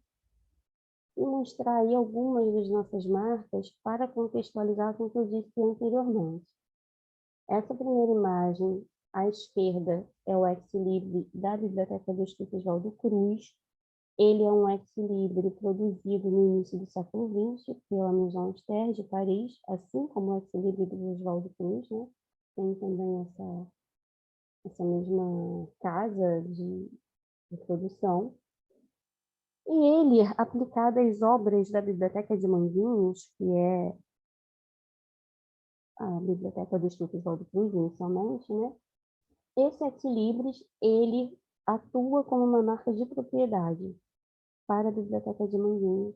e mostrar aí algumas das nossas marcas para contextualizar com o que eu disse anteriormente. Essa primeira imagem, à esquerda, é o ex-libris da Biblioteca do Instituto Oswaldo Cruz. Ele é um ex-libris produzido no início do século XX pela Maison Austère de Paris, assim como o ex-libris do Oswaldo Cruz, né? Tem também essa mesma casa de produção. E ele, aplicado às obras da Biblioteca de Manguinhos, que é a Biblioteca do Instituto Oswaldo Cruz, inicialmente, né? Esse ex-libris, ele atua como uma marca de propriedade para a Biblioteca de Manguinhos,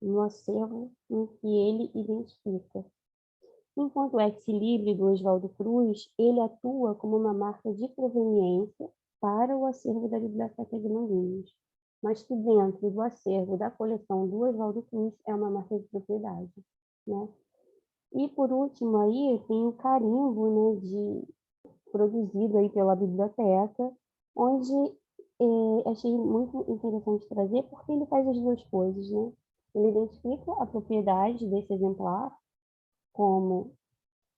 no acervo em que ele identifica. Enquanto o ex-libris do Oswaldo Cruz, ele atua como uma marca de proveniência para o acervo da Biblioteca de Manguinhos, mas que dentro do acervo da coleção do Oswaldo Cruz é uma marca de propriedade, né? E por último aí tem o carimbo, né, produzido aí pela biblioteca, onde achei muito interessante trazer, porque ele faz as duas coisas, né? Ele identifica a propriedade desse exemplar como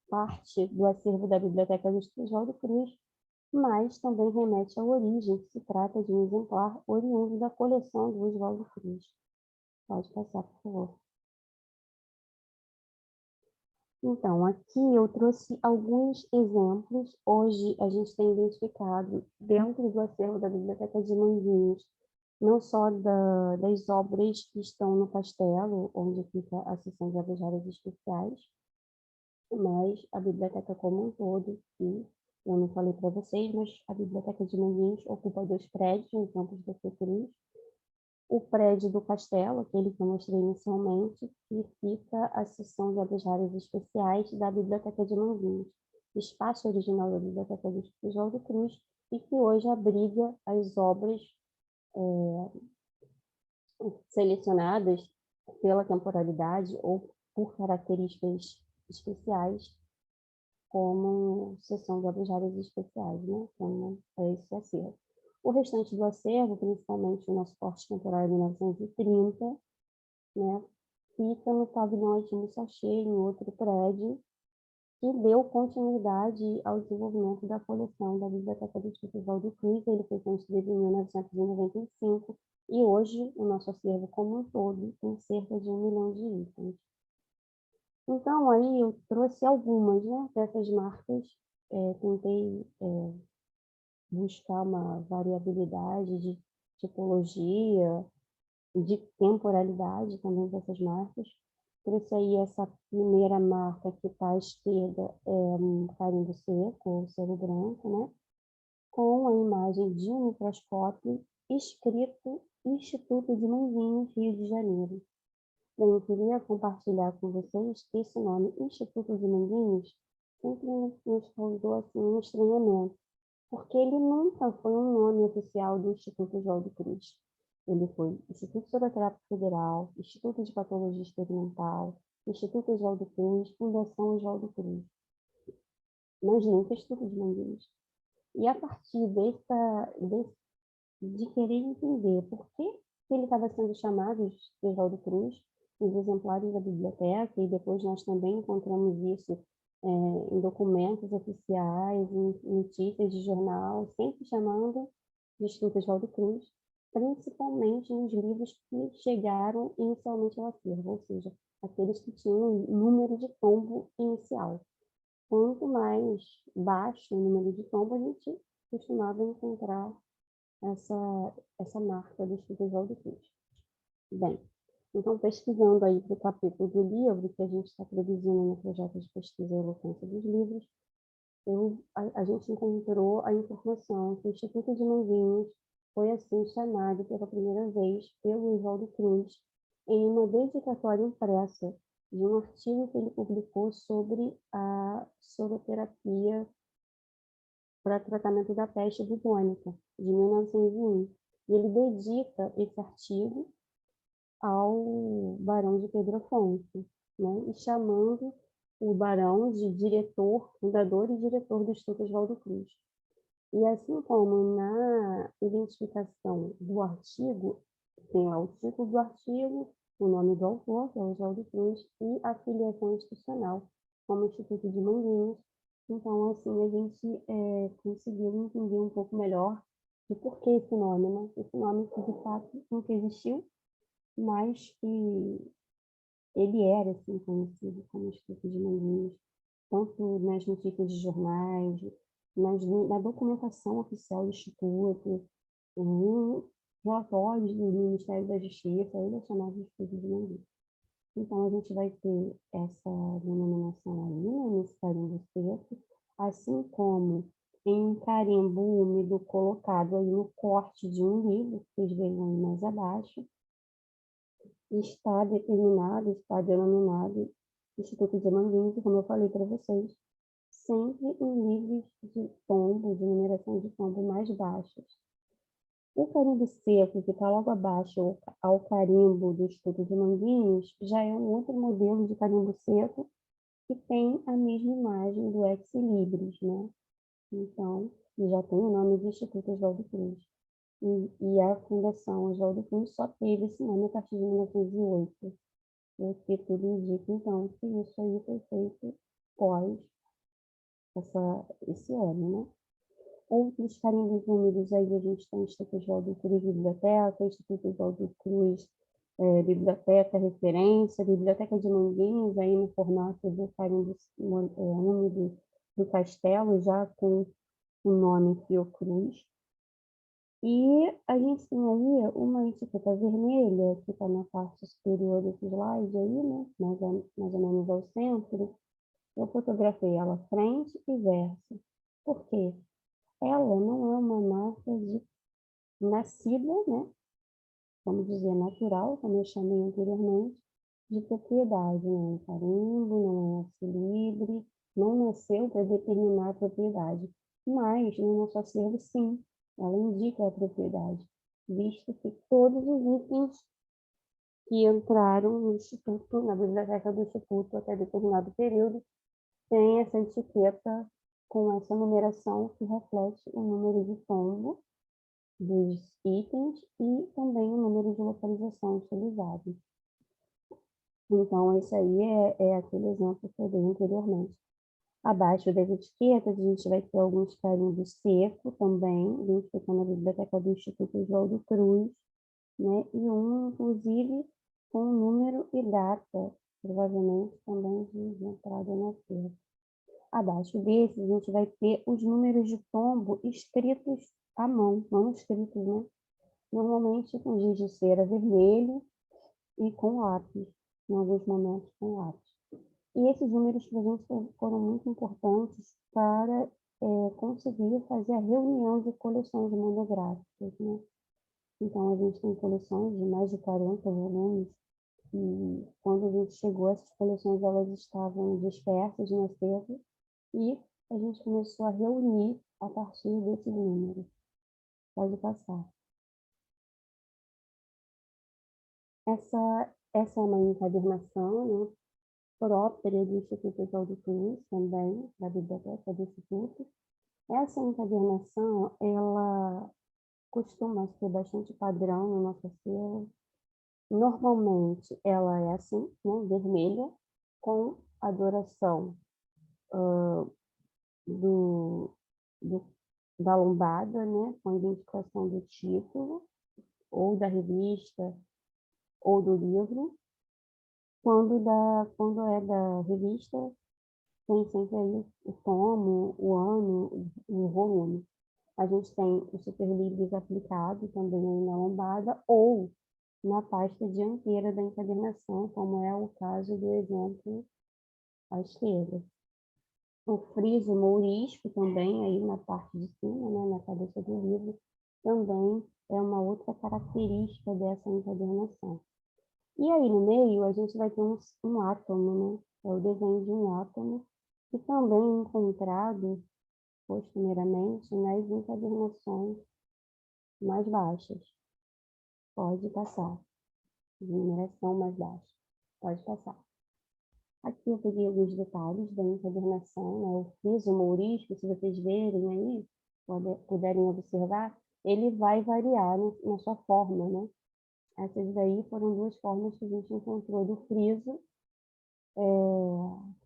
parte do acervo da Biblioteca do Instituto Oswaldo Cruz, mas também remete à origem, que se trata de um exemplar oriundo da coleção do Oswaldo Cruz. Pode passar, por favor. Então, aqui eu trouxe alguns exemplos. Hoje a gente tem identificado dentro do acervo da Biblioteca de Manguinhos, não só das obras que estão no castelo, onde fica a seção de obras raras especiais, mas a biblioteca como um todo, que eu não falei para vocês, mas a Biblioteca de Manguinhos ocupa 2 prédios no campus da Fiocruz. O prédio do castelo, aquele que eu mostrei inicialmente, que fica a seção de obras raras especiais da Biblioteca de Manguinhos, espaço original da Biblioteca do Instituto Oswaldo Cruz, e que hoje abriga as obras selecionadas pela temporalidade ou por características especiais, como seção de obras raras especiais, né? Então, é esse acervo. O restante do acervo, principalmente o nosso corte temporário de 1930, né, fica no pavilhão Adílio Sachê, em outro prédio, que deu continuidade ao desenvolvimento da coleção da Biblioteca do Instituto Oswaldo Cruz. Ele foi construído em 1995 e hoje o nosso acervo como um todo tem cerca de 1 milhão de itens. Então, aí eu trouxe algumas, né, dessas marcas, tentei buscar uma variabilidade de tipologia e de temporalidade também dessas marcas. Trouxe aí essa primeira marca que está à esquerda, é um carimbo seco, ou selo branco, né, com a imagem de um microscópio escrito Instituto de Manguinhos, Rio de Janeiro. Bem, eu queria compartilhar com vocês que esse nome, Instituto de Manguinhos, sempre nos causou assim, um estranhamento, porque ele nunca foi um nome oficial do Instituto Oswaldo Cruz. Ele foi Instituto Soroterápico Federal, Instituto de Patologia Experimental, Instituto Oswaldo Cruz, Fundação Oswaldo Cruz, mas nunca Instituto de Manguinhos. E a partir de querer entender por que ele estava sendo chamado de Oswaldo Cruz, nos exemplares da biblioteca, e depois nós também encontramos isso em documentos oficiais, em notícias de jornal, sempre chamando de Instituto Oswaldo Cruz, principalmente nos livros que chegaram inicialmente ao acervo, ou seja, aqueles que tinham número de tombo inicial. Quanto mais baixo o número de tombo, a gente costumava encontrar essa marca do Instituto Oswaldo Cruz. Bem, então, pesquisando aí para o capítulo do livro que a gente está produzindo no projeto de pesquisa e eloquência dos livros, a gente encontrou a informação que o Instituto de Manguinhos foi assim chamado pela primeira vez pelo Oswaldo Cruz em uma dedicatória impressa de um artigo que ele publicou sobre a soroterapia para tratamento da peste bubônica, de 1901. E ele dedica esse artigo ao Barão de Pedro Afonso, né? E chamando o Barão de diretor, fundador e diretor do Instituto Oswaldo Cruz. E assim como na identificação do artigo, tem lá o título do artigo, o nome do autor, que é Oswaldo Cruz, e a filiação institucional, como Instituto de Manguinhos. Então, assim, a gente conseguiu entender um pouco melhor de por que esse nome, né? Esse nome que, de fato, nunca existiu, mas que ele era, assim, conhecido como Instituto de Manguinhos, tanto nas notícias de jornais, na documentação oficial do Instituto, em relatórios do Ministério da Justiça, ele é chamado de Instituto de Manguinhos. Então, a gente vai ter essa denominação aí, né, nesse carimbo seco, assim como em um carimbo úmido colocado aí no corte de um livro, que vocês veem aí mais abaixo, está determinado, está denominado Instituto de Manguinhos, como eu falei para vocês, sempre em livros de tombo, de numeração de tombo mais baixos. O carimbo seco, que está logo abaixo ao carimbo do Instituto de Manguinhos, já é um outro modelo de carimbo seco que tem a mesma imagem do Ex Libris, né? Então, já tem o nome de Instituto Oswaldo Cruz. E a Fundação Oswaldo Cruz só teve esse nome a partir de 1908. O que tudo indica, então, que isso aí foi feito pós esse ano, né? Outros carimbos úmidos aí a gente tem Instituto Oswaldo Cruz Biblioteca, Instituto Oswaldo Cruz Biblioteca Referência, Biblioteca de Manguinhos, aí no formato do carimbo úmido do Castelo, já com o nome Fiocruz. E a gente tem aí uma etiqueta vermelha, que está na parte superior desse slide aí, né? Mais ou menos ao centro. Eu fotografei ela frente e verso. Por quê? Ela não é uma marca de nascida, né? Vamos dizer, natural, como eu chamei anteriormente, de propriedade, não é um carimbo, não é livre, não nasceu para determinar a propriedade. Mas, no nosso acervo, sim, ela indica a propriedade, visto que todos os itens que entraram no Instituto, na biblioteca do Instituto, até determinado período, têm essa etiqueta com essa numeração que reflete o número de tombo dos itens e também o número de localização utilizado. Então, esse aí é aquele exemplo que eu dei anteriormente. Abaixo das etiquetas, a gente vai ter alguns carimbos secos também, identificando a biblioteca do Instituto Oswaldo Cruz, né? E um, inclusive, com número e data, provavelmente também de entrada na feira. Abaixo desses, a gente vai ter os números de tombo escritos à mão, manuscritos, né? Normalmente com giz de cera vermelho e com lápis, em alguns momentos com lápis. E esses números para a gente foram muito importantes para conseguir fazer a reunião de coleções monográficas, né? Então, a gente tem coleções de mais de 40 volumes, e quando a gente chegou, essas coleções elas estavam dispersas no acervo, e a gente começou a reunir a partir desses números. Pode passar. Essa é uma encadernação, né, própria do Instituto Oswaldo Cruz, também, da biblioteca do Instituto. Essa encadernação, ela costuma ser bastante padrão no nosso acervo. Normalmente, ela é assim, né, vermelha, com a adoração da lombada, né, com a identificação do título, ou da revista, ou do livro. Quando é da revista, tem sempre aí o tomo, o ano, o volume. A gente tem o superlibris aplicado também na lombada ou na pasta dianteira da encadernação, como é o caso do exemplo à esquerda. O friso mourisco também aí na parte de cima, né, na cabeça do livro, também é uma outra característica dessa encadernação. E aí, no meio, a gente vai ter um átomo, né? É o desenho de um átomo, que também é encontrado, costumeiramente, nas encadernações mais baixas. Pode passar. De numeração mais baixa. Pode passar. Aqui eu peguei alguns detalhes da encadernação, né? O friso mourisco, se vocês verem aí, puderem observar, ele vai variar na sua forma, né? Essas daí foram duas formas que a gente encontrou do friso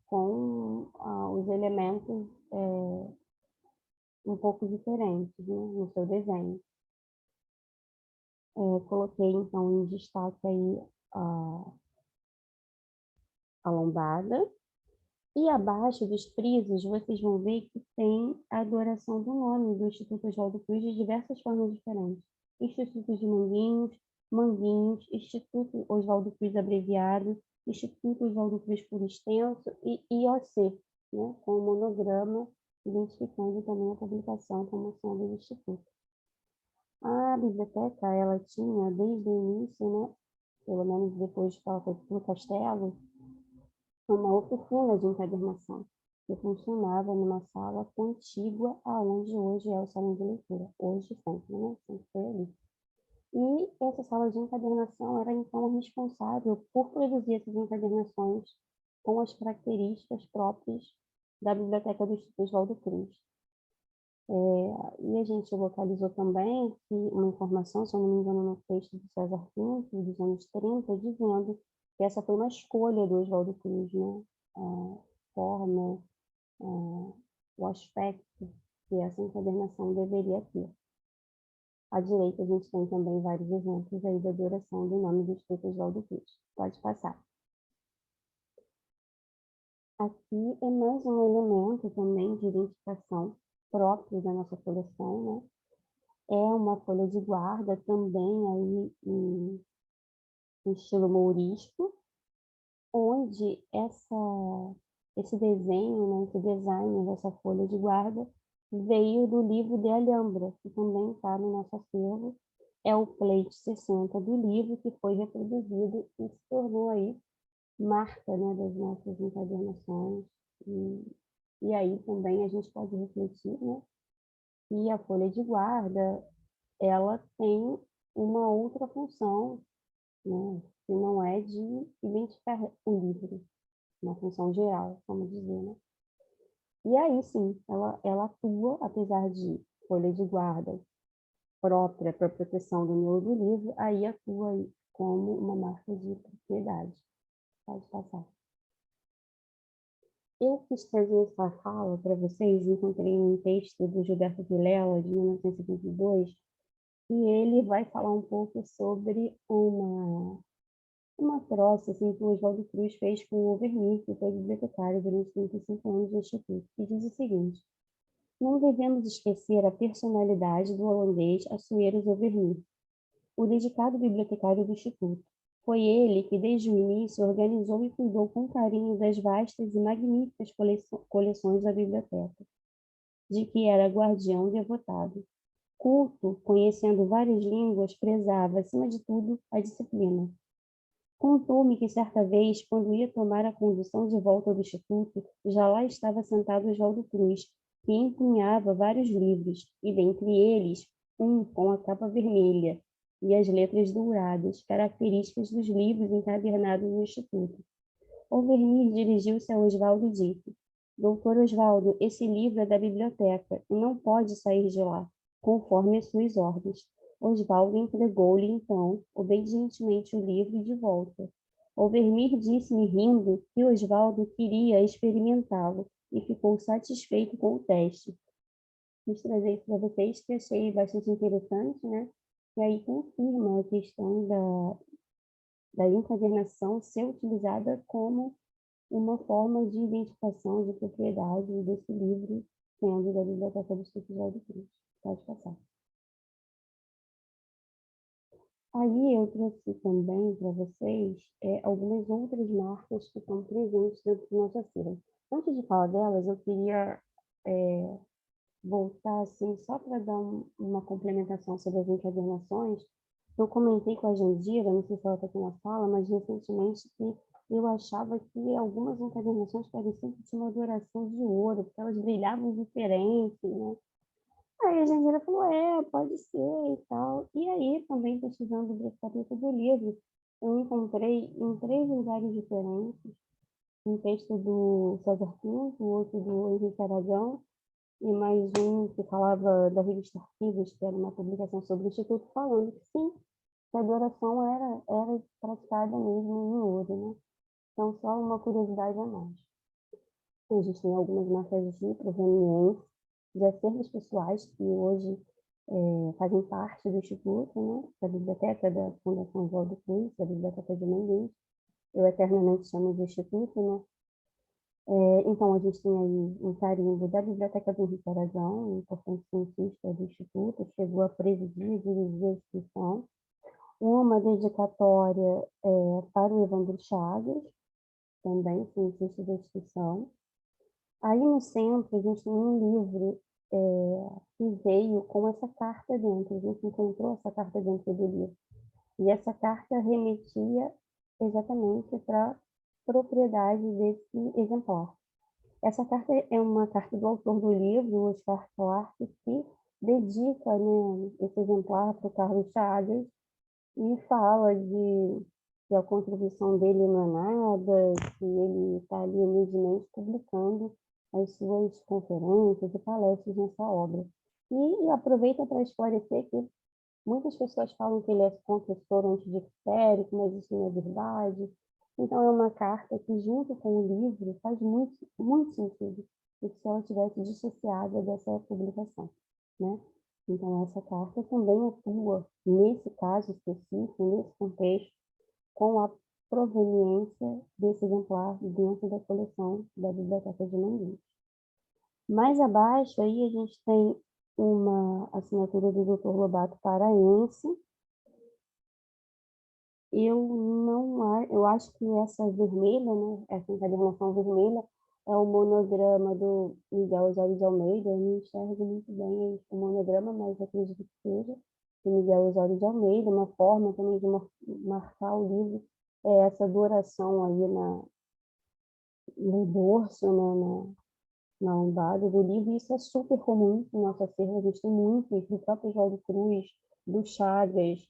com os elementos um pouco diferentes, né, no seu desenho. Coloquei, então, em destaque aí a lombada. E abaixo dos frisos, vocês vão ver que tem a adoração do nome do Instituto Oswaldo Cruz de diversas formas diferentes. Instituto de Manguinhos, Instituto Oswaldo Cruz abreviado, Instituto Oswaldo Cruz por extenso e IOC, né, com o monograma, identificando também a publicação como sendo do Instituto. A biblioteca, ela tinha, desde o início, né, pelo menos depois que ela foi para o Castelo, uma oficina de encadernação, que funcionava numa sala contígua aonde hoje é o salão de leitura. Hoje sempre, né? Sempre foi ali. E essa sala de encadernação era, então, responsável por produzir essas encadernações com as características próprias da Biblioteca do Instituto Oswaldo Cruz. E a gente localizou também que uma informação, se eu não me engano, no texto do César Pinto, dos anos 30, dizendo que essa foi uma escolha do Oswaldo Cruz, né? A forma, o aspecto que essa encadernação deveria ter. À direita, a gente tem também vários exemplos aí da adoração do nome do Instituto Oswaldo Cruz. Pode passar. Aqui é mais um elemento também de identificação próprio da nossa coleção, né? É uma folha de guarda também aí em estilo mourisco, onde esse desenho, né, esse design dessa folha de guarda veio do livro de Alhambra, que também está no nosso acervo. É o plate 60 do livro, que foi reproduzido e se tornou aí marca, né, das nossas encadernações. E aí também a gente pode refletir, né, que a folha de guarda ela tem uma outra função, né, que não é de identificar o livro, uma função geral, vamos dizer, né? E aí, sim, ela atua, apesar de folha de guarda própria para proteção do miolo do livro, aí atua aí como uma marca de propriedade. Pode passar. Eu quis trazer essa fala para vocês, encontrei um texto do Gilberto Vilela, de 1952, e ele vai falar um pouco sobre uma troça assim, que o Oswaldo Cruz fez com o Overmir, que foi bibliotecário durante 35 anos do Instituto, que diz o seguinte: não devemos esquecer a personalidade do holandês Assuerus Overmir, o dedicado bibliotecário do Instituto. Foi ele que, desde o início, organizou e cuidou com carinho das vastas e magníficas coleções da biblioteca, de que era guardião devotado. Culto, conhecendo várias línguas, prezava, acima de tudo, a disciplina. Contou-me que certa vez, quando ia tomar a condução de volta do Instituto, já lá estava sentado Oswaldo Cruz, que empunhava vários livros, e dentre eles um com a capa vermelha e as letras douradas, características dos livros encadernados no Instituto. Overmir dirigiu-se a Oswaldo e disse: Doutor Oswaldo, esse livro é da biblioteca e não pode sair de lá, conforme as suas ordens. Oswaldo entregou-lhe, então, obedientemente o livro de volta. Overmir disse-me, rindo, que Oswaldo queria experimentá-lo e ficou satisfeito com o teste. Quis trazer isso para vocês, que achei bastante interessante, né? E aí confirma a questão da encadernação ser utilizada como uma forma de identificação de propriedade desse livro, sendo da Biblioteca do Instituto Oswaldo Cruz. Pode passar. Aí eu trouxe também para vocês algumas outras marcas que estão presentes dentro do nosso acervo. Antes de falar delas, eu queria voltar, assim, só para dar uma complementação sobre as encadernações. Eu comentei com a Jandira, não sei se ela está aqui na sala, mas recentemente que eu achava que algumas encadernações pareciam que tinham uma duração de ouro, porque elas brilhavam diferente, né? Aí a Jandira falou, pode ser e tal. E aí, também pesquisando o capítulo do livro, eu encontrei em 3 lugares diferentes, um texto do César Pinto, outro do Henrique Aragão, e mais um que falava da revista Arquivos, que era uma publicação sobre o Instituto, falando que sim, que a adoração era praticada mesmo em ouro, né? Então, só uma curiosidade a mais. A gente tem algumas marcas de proveniência de acervos pessoais que hoje fazem parte do Instituto, né? Da Biblioteca da Fundação Oswaldo Cruz, da Biblioteca de Manguinhos. Eu eternamente chamo de Instituto, né? Então, a gente tem aí um carimbo da Biblioteca do Henrique Aragão, um importante cientista do Instituto, chegou a presidir e dirigir a instituição. Uma dedicatória para o Evandro Chagas, também cientista da instituição. Aí no centro, a gente tem um livro que veio com essa carta dentro, a gente encontrou essa carta dentro do livro. E essa carta remetia exatamente para a propriedade desse exemplar. Essa carta é uma carta do autor do livro, Oscar Clarke, que dedica, né, esse exemplar para o Carlos Chagas e fala que a contribuição dele não é nada, que ele está ali humildemente publicando as suas conferências e palestras nessa obra. E aproveita para esclarecer que muitas pessoas falam que ele é confessor antidictérico, mas isso não é verdade. Então, é uma carta que, junto com o livro, faz muito, muito sentido, e se ela tivesse dissociada dessa publicação, né? Então, essa carta também atua, nesse caso específico, nesse contexto, com a proveniência desse exemplar dentro da coleção da Biblioteca de Manguinhos. Mais abaixo, aí, a gente tem uma assinatura do Dr. Lobato Paraense. Eu acho que essa vermelha, né, essa encadernação vermelha, é o monograma do Miguel Osório de Almeida. Eu não enxergo muito bem o monograma, mas acredito que seja do Miguel Osório de Almeida. Uma forma também de marcar o livro é essa adoração aí no dorso, né, na lombada do livro. Isso é super comum no nosso acervo. A gente tem muito do próprio Oswaldo Cruz, do Chagas,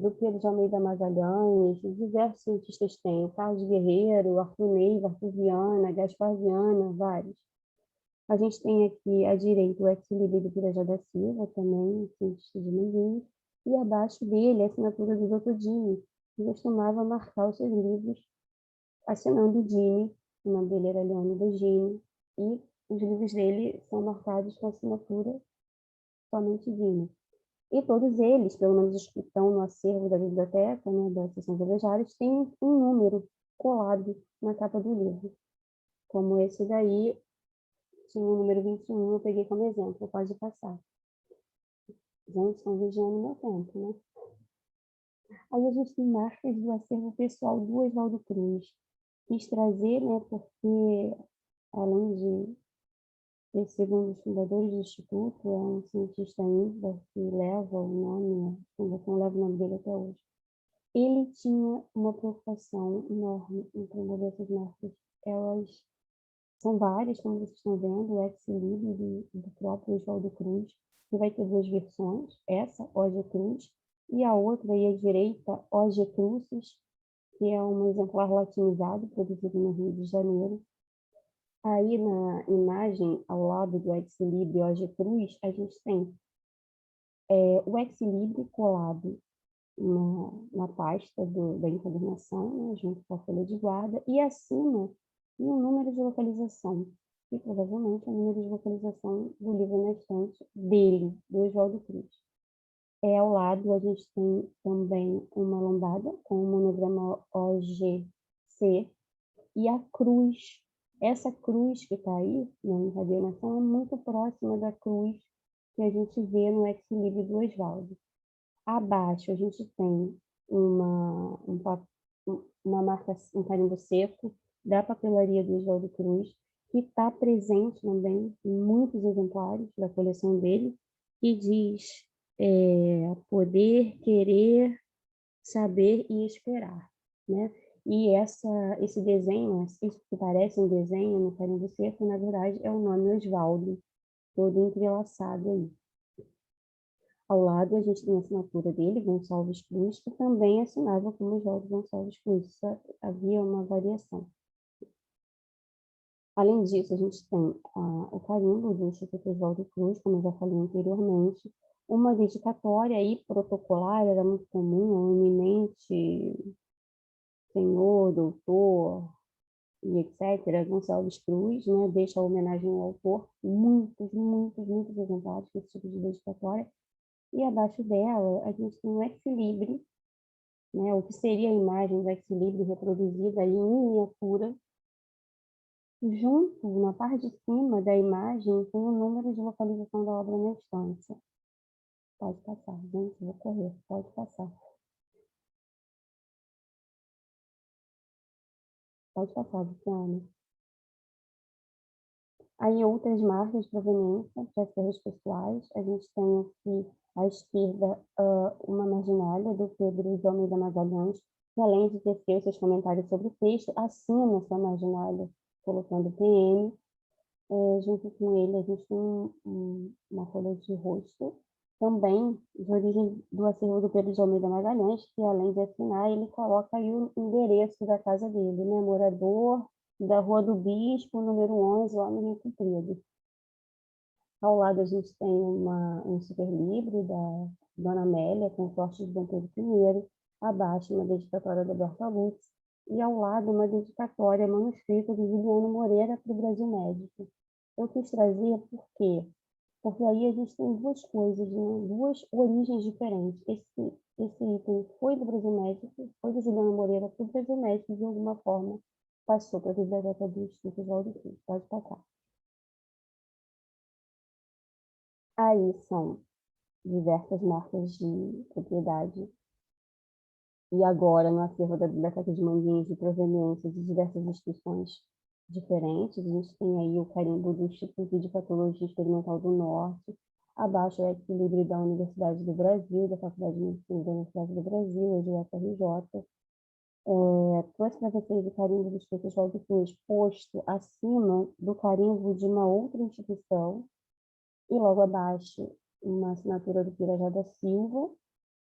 do Pedro de Almeida Magalhães, diversos cientistas têm, o Carlos Guerreiro, Arthur Neiva, Arthur Viana, Gaspar Viana, vários. A gente tem aqui à direita o ex-líder do Pirajá da Silva, também cientista de Manguinhos, e abaixo dele a assinatura do Dr. Dini, que costumava marcar os seus livros assinando Dini, o nome dele era Leônidas Dini, e os livros dele são marcados com assinatura somente Dini. E todos eles, pelo menos os que estão no acervo da biblioteca, né, da seção de legendários, têm um número colado na capa do livro. Como esse daí, tinha o número 21, eu peguei como exemplo, pode passar. Gente, estão vigiando meu tempo, né? Aí a gente tem marcas do acervo pessoal do Oswaldo Cruz. Quis trazer, né, porque, além de ser segundo os fundadores do Instituto, é um cientista ímpar que leva o nome, a fundação leva o nome dele até hoje. Ele tinha uma preocupação enorme em promover essas marcas. Elas são várias, como vocês estão vendo, o ex-libris do próprio Oswaldo Cruz, que vai ter 2 versões, essa, OG Cruz, e a outra aí à direita, OG Crucis, que é um exemplar latinizado, produzido no Rio de Janeiro. Aí na imagem, ao lado do ex-libris OG Cruz, a gente tem o ex-libris colado na pasta da encadernação, né, junto com a folha de guarda, e acima um número de localização, que provavelmente é o número de localização do livro na estante dele, do Oswaldo Cruz. Ao lado a gente tem também uma lombada com o monograma OGC e a cruz. Essa cruz que está aí na encadernação é muito próxima da cruz que a gente vê no ex-libris do Oswaldo. Abaixo a gente tem uma marca, um carimbo seco da papelaria do Oswaldo Cruz, que está presente também em muitos exemplares da coleção dele, que diz poder, querer, saber e esperar, né? E esse desenho, isso que parece um desenho no carimbo seco, na verdade é o nome Oswaldo, todo entrelaçado aí. Ao lado a gente tem a assinatura dele, Gonçalves Cruz, que também assinava como Oswaldo Gonçalves Cruz, só havia uma variação. Além disso, a gente tem o carimbo do Instituto Oswaldo Cruz, como eu já falei anteriormente, uma dedicatória aí protocolar, era muito comum, um eminente senhor, doutor, e etc., Gonçalves Cruz, né, deixa a homenagem ao autor, muitos exemplares desse tipo de dedicatória, e abaixo dela a gente tem um ex-libris, né, o que seria a imagem do ex-libris reproduzida ali em miniatura, junto, na parte de cima da imagem, tem o número de localização da obra na estância. Pode passar, gente, vou correr, pode passar. Pode passar, Luciana. Aí outras marcas de proveniência para serras pessoais, a gente tem aqui à esquerda uma marginalia do Pedro de Almeida Magalhães, que além de ter seus comentários sobre o texto, assina essa marginalia colocando PM. Junto com ele a gente tem uma folha de rosto, também de origem do acervo do Pedro de Almeida Magalhães, que além de assinar, ele coloca aí o endereço da casa dele, né? Morador da Rua do Bispo, número 11, lá no Rio Comprido. Ao lado a gente tem um superlivro da Dona Amélia, consorte de Dom Pedro I, abaixo uma dedicatória da Berta Lutz, e ao lado uma dedicatória manuscrita de Juliano Moreira para o Brasil Médico. Eu quis trazer por quê? Porque aí a gente tem duas coisas, né? Duas origens diferentes. Esse item foi do Brasil Médico, foi do Juliano Moreira para o Brasil Médico, de alguma forma passou para a biblioteca do Instituto Oswaldo Cruz. Pode passar. Aí são diversas marcas de propriedade. E agora, no acervo da Biblioteca de Manguinhos, de proveniência de diversas instituições diferentes, a gente tem aí o carimbo do Instituto de Patologia Experimental do Norte, abaixo é o ex-libris da Universidade do Brasil, da Faculdade de Medicina da Universidade do Brasil, hoje o FRJ. Trouxe para vocês o carimbo do Instituto Oswaldo Cruz, posto acima do carimbo de uma outra instituição, e logo abaixo uma assinatura do Pirajá da Silva,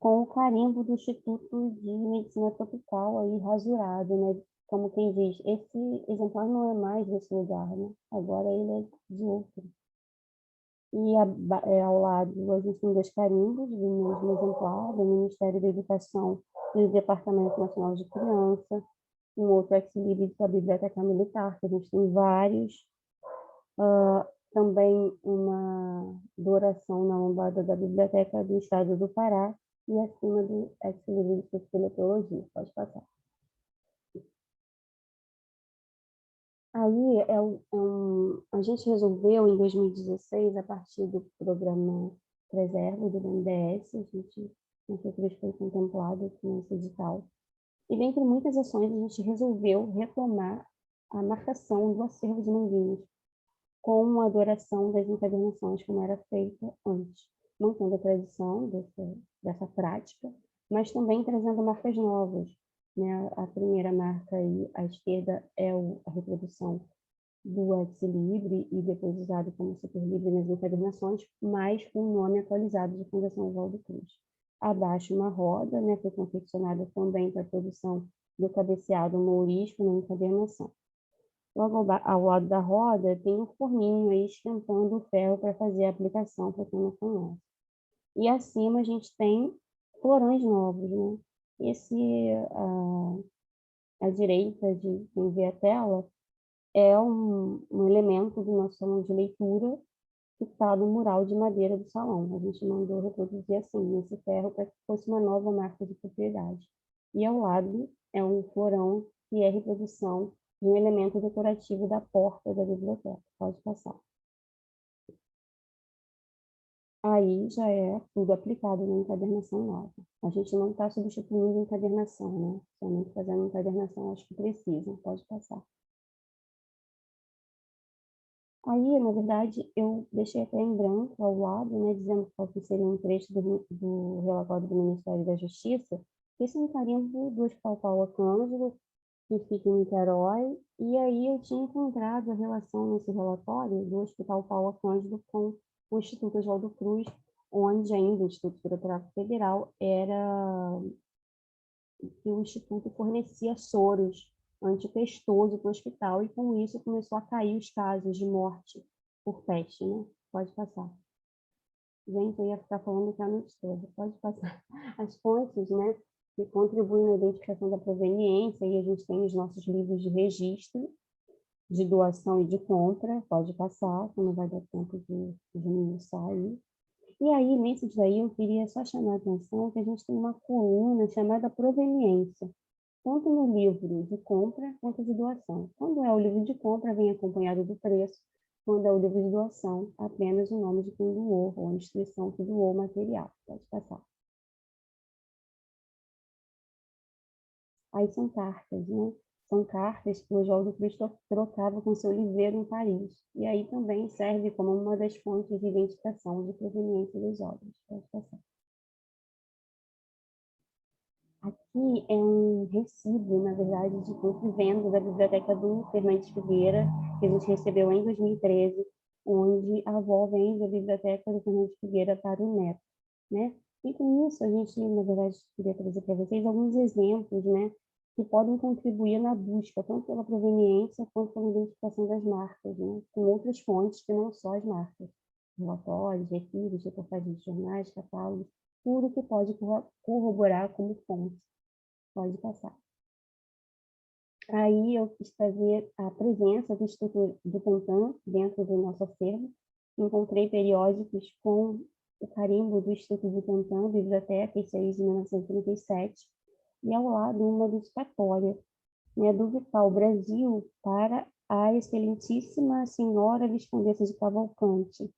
com o carimbo do Instituto de Medicina Tropical aí rasurado, né? Como quem diz, esse exemplar não é mais desse lugar, né? Agora ele é de outro. E ao lado a gente tem dois carimbos do mesmo exemplar, do Ministério da Educação e do Departamento Nacional de Criança, um outro ex-libris da Biblioteca Militar, que a gente tem vários, também uma doação na lombada da Biblioteca do Estado do Pará, e acima do ex-libris de Sociologia. Pode passar. Aí a gente resolveu, em 2016, a partir do programa Preserva do BNDES, a gente foi contemplado nesse edital. E dentre muitas ações, a gente resolveu retomar a marcação do acervo de Manguinhos, com a adoração das encadernações, como era feita antes, mantendo a tradição dessa prática, mas também trazendo marcas novas, né? A primeira marca aí, à esquerda, é a reprodução do ex-libris e depois usado como superlivre nas encadernações, mas com o nome atualizado de Fundação Oswaldo Cruz. Abaixo uma roda, né? Foi confeccionada também para a produção do cabeceado mourisco na encadernação. Logo ao lado da roda tem um forninho aí esquentando o ferro para fazer a aplicação, para quem não conhece. E acima a gente tem florões novos, né? À direita de quem vê a tela é um elemento do nosso salão de leitura que está no mural de madeira do salão. A gente mandou reproduzir assim, nesse ferro, para que fosse uma nova marca de propriedade. E ao lado é um florão que é reprodução de um elemento decorativo da porta da biblioteca. Pode passar. Aí já é tudo aplicado na encadernação nova. A gente não está substituindo a encadernação, né? Somente fazendo encadernação, acho que precisa. Pode passar. Aí, na verdade, eu deixei até em branco ao lado, né, dizendo qual que seria um trecho do relatório do Ministério da Justiça, que isso é um carimbo do Hospital Paula Cândido, que fica em Niterói, e aí eu tinha encontrado a relação nesse relatório do Hospital Paula Cândido com o Instituto Oswaldo Cruz, onde ainda o Instituto Fotográfico Federal era que o Instituto fornecia soros antipestoso para o hospital, e com isso começou a cair os casos de morte por peste, né? Pode passar. Gente, eu ia ficar falando que a noite toda. Pode passar. As fontes, né, que contribuem na identificação da proveniência, e a gente tem os nossos livros de registro, de doação e de compra, pode passar, que não vai dar tempo de mim sair. E aí, nesses daí, eu queria só chamar a atenção que a gente tem uma coluna chamada proveniência, tanto no livro de compra quanto de doação. Quando é o livro de compra, vem acompanhado do preço. Quando é o livro de doação, apenas o nome de quem doou, ou a instituição que doou o material. Pode passar. Aí são cartas, né? São cartas que o Oswaldo Cruz trocava com seu livreiro em Paris. E aí também serve como uma das fontes de identificação de proveniência das obras. Pode passar. Aqui é um recibo, na verdade, de compra e venda da biblioteca do Fernandes Figueira, que a gente recebeu em 2013, onde a avó vende a biblioteca do Fernandes Figueira para o neto, né? E com isso, a gente, na verdade, queria trazer para vocês alguns exemplos, né, que podem contribuir na busca, tanto pela proveniência quanto pela identificação das marcas, né, com outras fontes que não só as marcas. Relatórios, arquivos, reportagens de jornais, catálogos, tudo que pode corroborar como fonte. Pode passar. Aí eu quis trazer a presença do Instituto Butantan dentro do nosso acervo. Encontrei periódicos com o carimbo do Instituto Butantan, biblioteca, isso aí de 1937, e ao lado uma dedicatória, né, do Vital Brasil para a excelentíssima senhora Viscondessa de Cavalcante.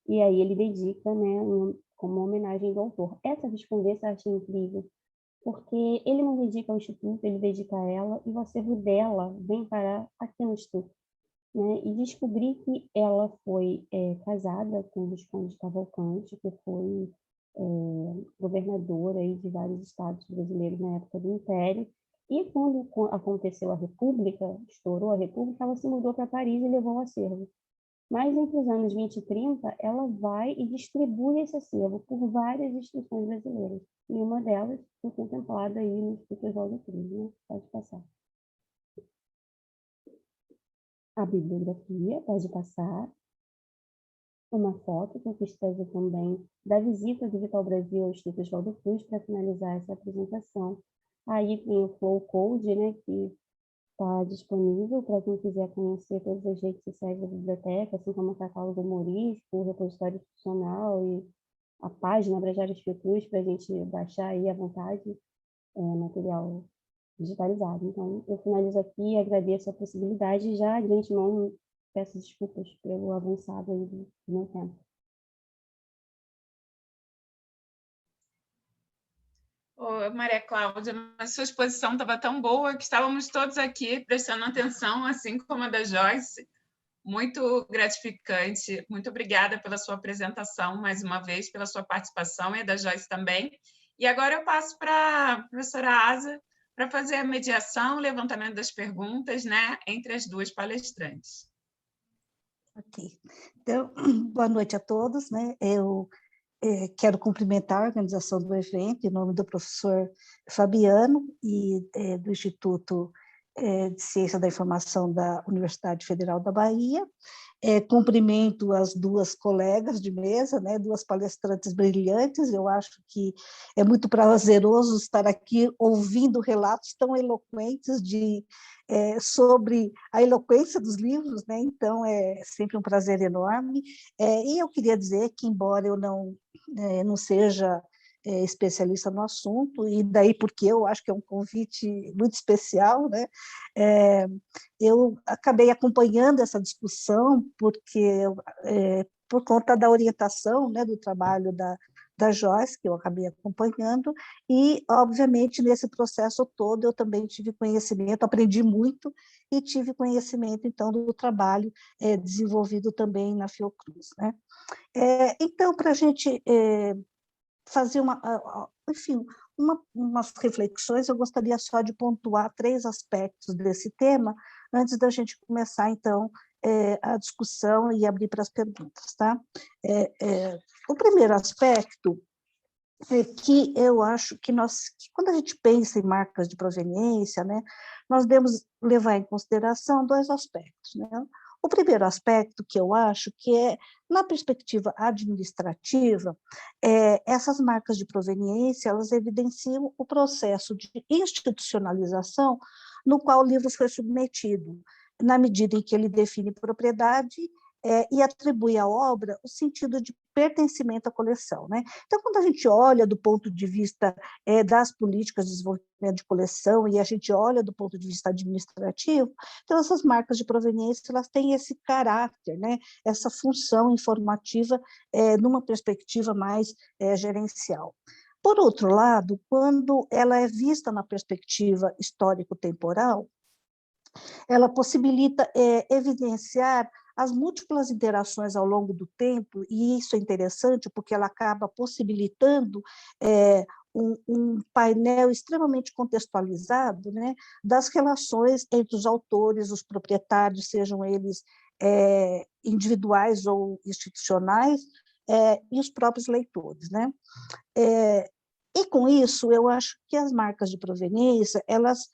E aí ele dedica, né, como homenagem do autor. Essa Viscondessa eu achei incrível, porque ele não dedica ao Instituto, ele dedica a ela, e o acervo dela vem parar aqui no Instituto. Né? E descobri que ela foi casada com o Visconde de Cavalcante, que foi governador aí de vários estados brasileiros na época do Império, e quando aconteceu a República, estourou a República, ela se mudou para Paris e levou o acervo. Mas entre os anos 20 e 30, ela vai e distribui esse acervo por várias instituições brasileiras. E uma delas foi contemplada aí no Instituto Oswaldo Cruz, né? Pode passar. A bibliografia, pode passar. Uma foto que eu quis trazer também da visita do Vital Brasil ao Instituto Oswaldo Cruz para finalizar essa apresentação. Aí tem o Flow Code, né, que está disponível para quem quiser conhecer todas as redes sociais da biblioteca, assim como o catálogo humorístico, o repositório institucional e a página Brajários Fiocruz, para a gente baixar aí à vontade material digitalizado. Então, eu finalizo aqui e agradeço a possibilidade e já, de antemão, peço desculpas pelo avançado aí do meu tempo. Ô, Maria Cláudia, mas sua exposição estava tão boa que estávamos todos aqui prestando atenção, assim como a da Joyce. Muito gratificante. Muito obrigada pela sua apresentação, mais uma vez, pela sua participação, e a da Joyce também. E agora eu passo para a professora Asa para fazer a mediação, o levantamento das perguntas, né, entre as duas palestrantes. Ok. Então, boa noite a todos, né? Eu quero cumprimentar a organização do evento em nome do professor Fabiano e do Instituto de Ciência da Informação da Universidade Federal da Bahia. Cumprimento as duas colegas de mesa, né, duas palestrantes brilhantes. Eu acho que é muito prazeroso estar aqui ouvindo relatos tão eloquentes sobre a eloquência dos livros, né? Então é sempre um prazer enorme. E eu queria dizer que, embora eu não seja especialista no assunto, e daí porque eu acho que é um convite muito especial, né? Eu acabei acompanhando essa discussão porque por conta da orientação, né, do trabalho da da Joyce, que eu acabei acompanhando, e, obviamente, nesse processo todo, eu também tive conhecimento, aprendi muito, e tive conhecimento, então, do trabalho desenvolvido também na Fiocruz, né? Então, para a gente fazer enfim, umas reflexões, eu gostaria só de pontuar 3 aspectos desse tema, antes da gente começar, então, a discussão e abrir para as perguntas, tá? O primeiro aspecto é que eu acho que quando a gente pensa em marcas de proveniência, né, nós devemos levar em consideração 2 aspectos, né? O primeiro aspecto que eu acho que na perspectiva administrativa, essas marcas de proveniência, elas evidenciam o processo de institucionalização no qual o livro foi submetido, na medida em que ele define propriedade e atribui à obra o sentido de pertencimento à coleção, né? Então, quando a gente olha do ponto de vista das políticas de desenvolvimento de coleção e a gente olha do ponto de vista administrativo, então essas marcas de proveniência elas têm esse caráter, né? Essa função informativa numa perspectiva mais gerencial. Por outro lado, quando ela é vista na perspectiva histórico-temporal, ela possibilita evidenciar as múltiplas interações ao longo do tempo, e isso é interessante porque ela acaba possibilitando um painel extremamente contextualizado, né, das relações entre os autores, os proprietários, sejam eles individuais ou institucionais, e os próprios leitores, né? E com isso, eu acho que as marcas de proveniência, elas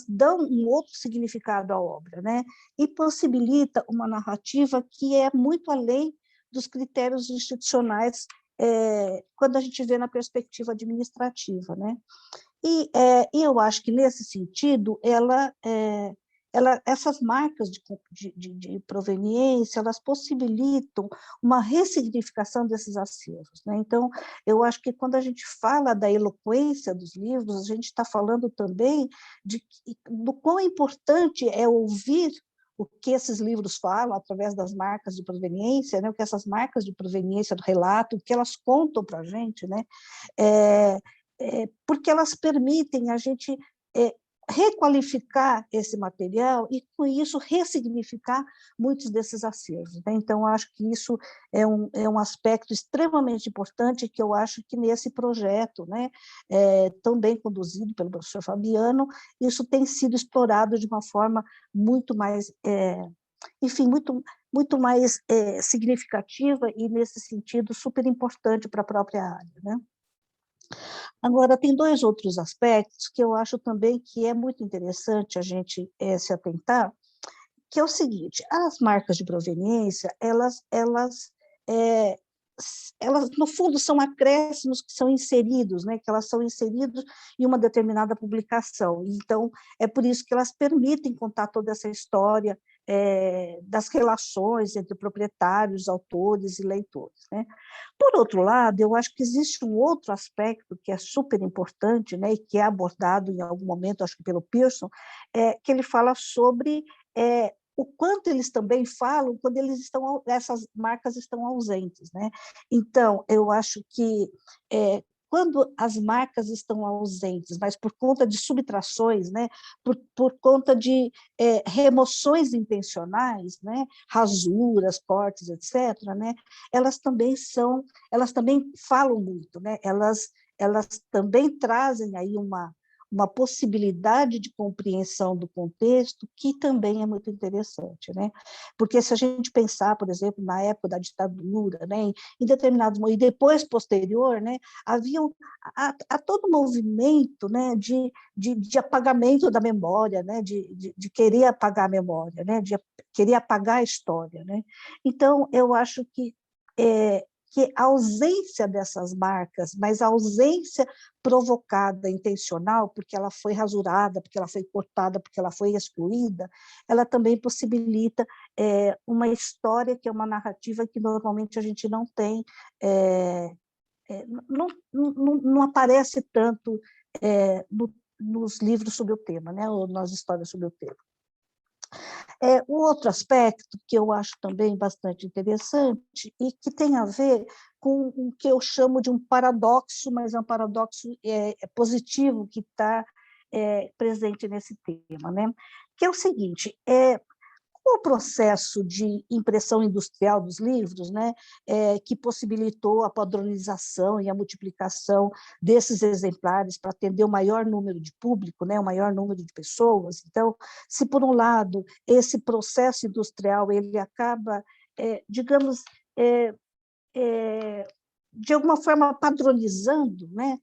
dão um outro significado à obra, né? E possibilita uma narrativa que é muito além dos critérios institucionais quando a gente vê na perspectiva administrativa, né? E eu acho que, nesse sentido, essas marcas de proveniência, elas possibilitam uma ressignificação desses acervos, né? Então, eu acho que quando a gente fala da eloquência dos livros, a gente está falando também do quão importante é ouvir o que esses livros falam através das marcas de proveniência, né? O que essas marcas de proveniência do relato, o que elas contam para a gente, né? Porque elas permitem a gente requalificar esse material e, com isso, ressignificar muitos desses acervos, né? Então, acho que isso é um aspecto extremamente importante que eu acho que nesse projeto, né, tão bem conduzido pelo professor Fabiano, isso tem sido explorado de uma forma muito mais, enfim, muito mais significativa e, nesse sentido, super importante para a própria área, né? Agora, tem 2 outros aspectos que eu acho também que é muito interessante a gente se atentar, que é o seguinte: as marcas de proveniência, elas, no fundo, são acréscimos que são inseridos, né, que elas são inseridos em uma determinada publicação. Então, é por isso que elas permitem contar toda essa história das relações entre proprietários, autores e leitores, né? Por outro lado, eu acho que existe um outro aspecto que é super importante, né, e que é abordado em algum momento, acho que pelo Pearson, que ele fala sobre o quanto eles também falam quando essas marcas estão ausentes, né? Então, eu acho que quando as marcas estão ausentes, mas por conta de subtrações, né, por conta de remoções intencionais, né, rasuras, cortes, etc., né, elas também falam muito, né, elas também trazem aí uma possibilidade de compreensão do contexto que também é muito interessante, né? Porque se a gente pensar, por exemplo, na época da ditadura, né, em determinados momentos, e depois posterior, né, há todo um movimento, né, de apagamento da memória, né, de querer apagar a memória, né, de querer apagar a história, né? Então, eu acho que a ausência dessas marcas, mas a ausência provocada, intencional, porque ela foi rasurada, porque ela foi cortada, porque ela foi excluída, ela também possibilita uma história que é uma narrativa que normalmente a gente não tem, não aparece tanto nos livros sobre o tema, né, ou nas histórias sobre o tema. O outro aspecto que eu acho também bastante interessante e que tem a ver com o que eu chamo de um paradoxo, mas é um paradoxo positivo que está presente nesse tema, né? Que é o seguinte, o processo de impressão industrial dos livros, né, que possibilitou a padronização e a multiplicação desses exemplares para atender o maior número de público, né, o maior número de pessoas. Então, se por um lado esse processo industrial ele acaba, digamos, de alguma forma padronizando, né,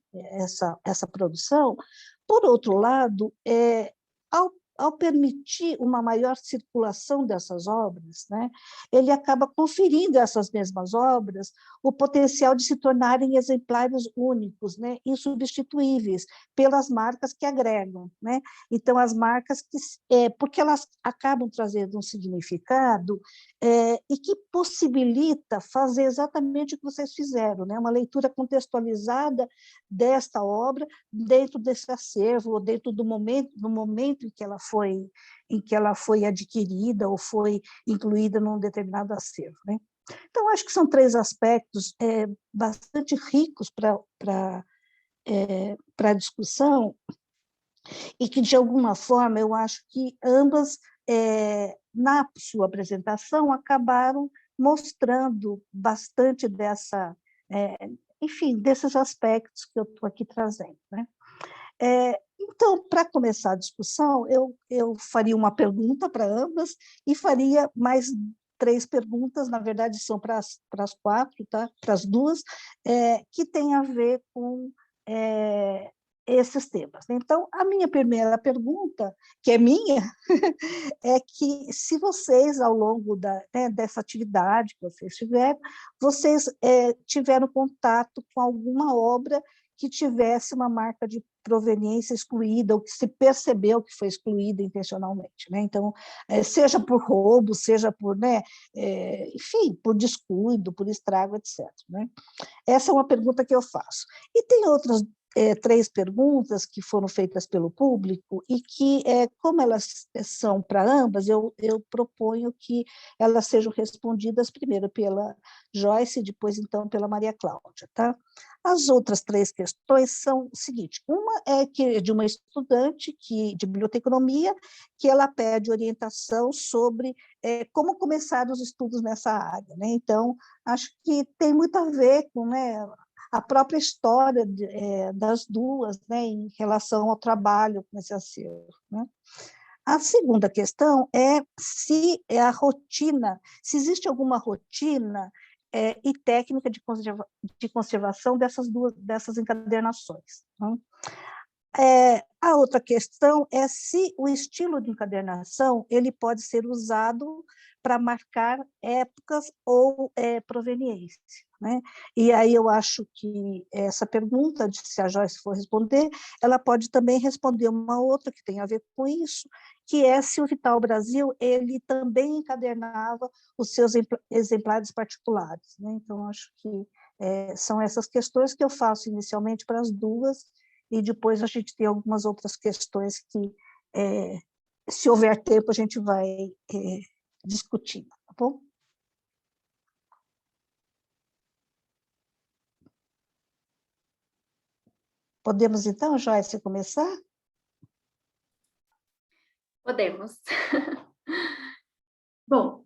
essa produção, por outro lado, ao permitir uma maior circulação dessas obras, né, ele acaba conferindo a essas mesmas obras o potencial de se tornarem exemplares únicos, né, insubstituíveis, pelas marcas que agregam, né? Então, as marcas, porque elas acabam trazendo um significado e que possibilita fazer exatamente o que vocês fizeram, né? Uma leitura contextualizada desta obra dentro desse acervo, ou dentro do momento em que ela foi adquirida ou foi incluída num determinado acervo, né? Então, acho que são 3 aspectos bastante ricos para a discussão e que, de alguma forma, eu acho que ambas, na sua apresentação, acabaram mostrando bastante enfim, desses aspectos que eu estou aqui trazendo, né? Então, para começar a discussão, eu faria uma pergunta para ambas e faria mais 3 perguntas, na verdade são para as 4, tá? Para as 2, que tem a ver com esses temas. Então, a minha primeira pergunta, que é minha, é que se vocês, ao longo dessa atividade que vocês tiveram, vocês tiveram contato com alguma obra que tivesse uma marca de proveniência excluída, ou que se percebeu que foi excluída intencionalmente, né? Então, seja por roubo, seja por, né, enfim, por descuido, por estrago, etc., né? Essa é uma pergunta que eu faço. E tem outras 3 perguntas que foram feitas pelo público e que, como elas são para ambas, eu proponho que elas sejam respondidas primeiro pela Joyce e depois, então, pela Maria Cláudia, tá? As outras 3 questões são o seguinte: uma é de uma estudante de biblioteconomia, que ela pede orientação sobre como começar os estudos nessa área, né? Então, acho que tem muito a ver com, né, a própria história das duas, né, em relação ao trabalho com esse acervo, né? A segunda questão é se a rotina, se existe alguma rotina e técnica de conservação dessas encadernações, né? A outra questão é se o estilo de encadernação ele pode ser usado para marcar épocas ou proveniência, né? E aí eu acho que essa pergunta, se a Joyce for responder, ela pode também responder uma outra que tem a ver com isso, que é se o Vital Brasil ele também encadernava os seus exemplares particulares, né? Então, acho que são essas questões que eu faço inicialmente para as duas, e depois a gente tem algumas outras questões que, se houver tempo, a gente vai discutindo, tá bom? Podemos, então, Joyce, começar? Podemos. Bom,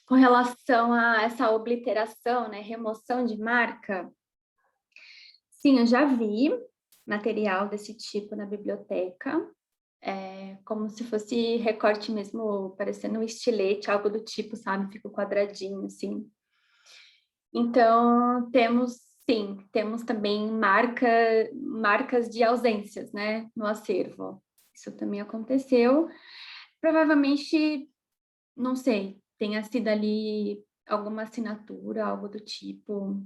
com relação a essa obliteração, né, remoção de marca, sim, eu já vi material desse tipo na biblioteca, como se fosse recorte mesmo, parecendo um estilete, algo do tipo, sabe? Fica quadradinho, assim. Então, temos também marcas de ausências, né, no acervo. Isso também aconteceu. Provavelmente, não sei, tenha sido ali alguma assinatura, algo do tipo,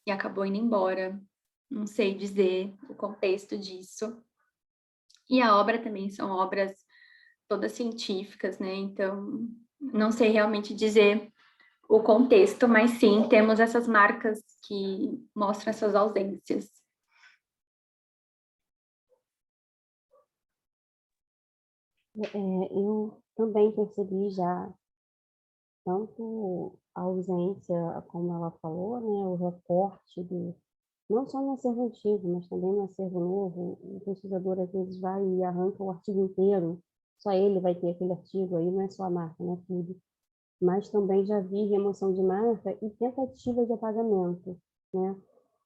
e acabou indo embora. Não sei dizer o contexto disso. E a obra também são obras todas científicas, né? Então, não sei realmente dizer o contexto, mas sim, temos essas marcas que mostram essas ausências. Eu também percebi já tanto a ausência, como ela falou, né, o recorte não só no acervo antigo, mas também no acervo novo. O pesquisador às vezes vai e arranca o artigo inteiro, só ele vai ter aquele artigo, aí não é só a marca, né, tudo. Mas também já vi remoção de marca e tentativa de apagamento, né?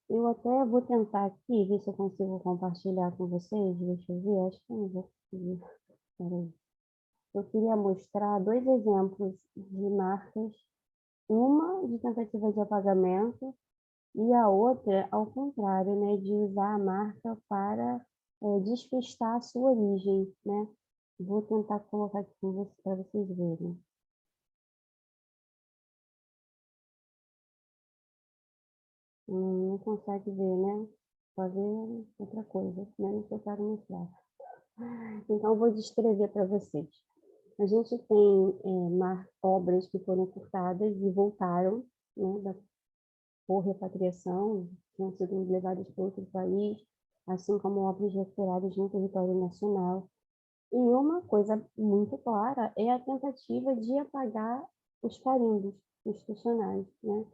Eu até vou tentar aqui, ver se eu consigo compartilhar com vocês, deixa eu ver, acho que eu não vou conseguir. Peraí. Eu queria mostrar dois exemplos de marcas, uma de tentativa de apagamento e a outra, ao contrário, né, de usar a marca para despistar a sua origem, né? Vou tentar colocar aqui para vocês verem. Não consegue ver, né? Só ver outra coisa, menos que eu quero mostrar. Então, eu vou descrever para vocês. A gente tem obras que foram furtadas e voltaram, né, por repatriação, tinham sido levadas para outro país, assim como obras recuperadas no território nacional. E uma coisa muito clara é a tentativa de apagar os carimbos institucionais, né?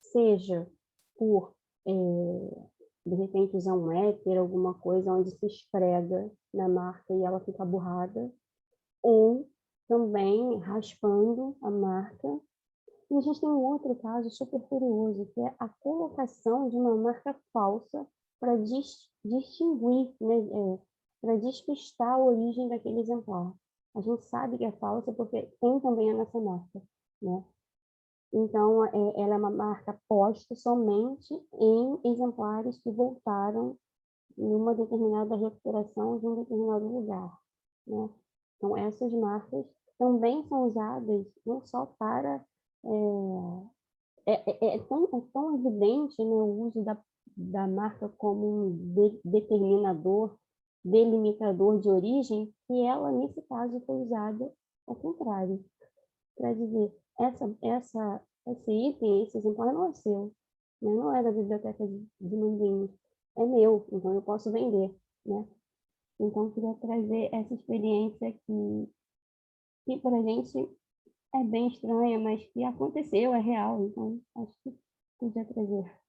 Seja por, de repente, usar um éter, alguma coisa onde se esfrega na marca e ela fica borrada, ou também raspando a marca. E a gente tem um outro caso super curioso, que é a colocação de uma marca falsa para distinguir, né, para despistar a origem daquele exemplar. A gente sabe que é falsa porque tem também a nossa marca, né? Então, ela é uma marca posta somente em exemplares que voltaram em uma determinada recuperação de um determinado lugar, né? Então, essas marcas também são usadas não só para... tão evidente, né, o uso da marca como um determinador, delimitador de origem, que ela, nesse caso, foi usada ao contrário, para dizer, esse item, esse exemplar não é seu, né? Não é da biblioteca de Manguinhos, é meu, então eu posso vender, né? Então, eu queria trazer essa experiência que para a gente é bem estranha, mas que aconteceu, é real, então acho que podia trazer.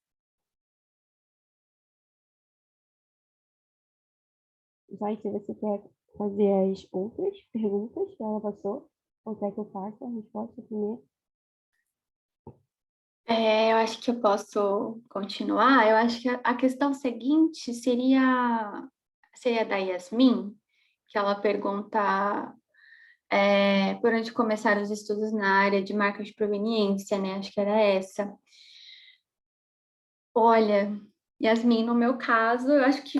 Se você quer fazer as outras perguntas que ela passou, ou quer que eu faça a resposta primeiro? Eu acho que eu posso continuar. Eu acho que a questão seguinte seria da Yasmin, que ela pergunta por onde começar os estudos na área de marca de proveniência, né? Acho que era essa. Olha, Yasmin, no meu caso, eu acho que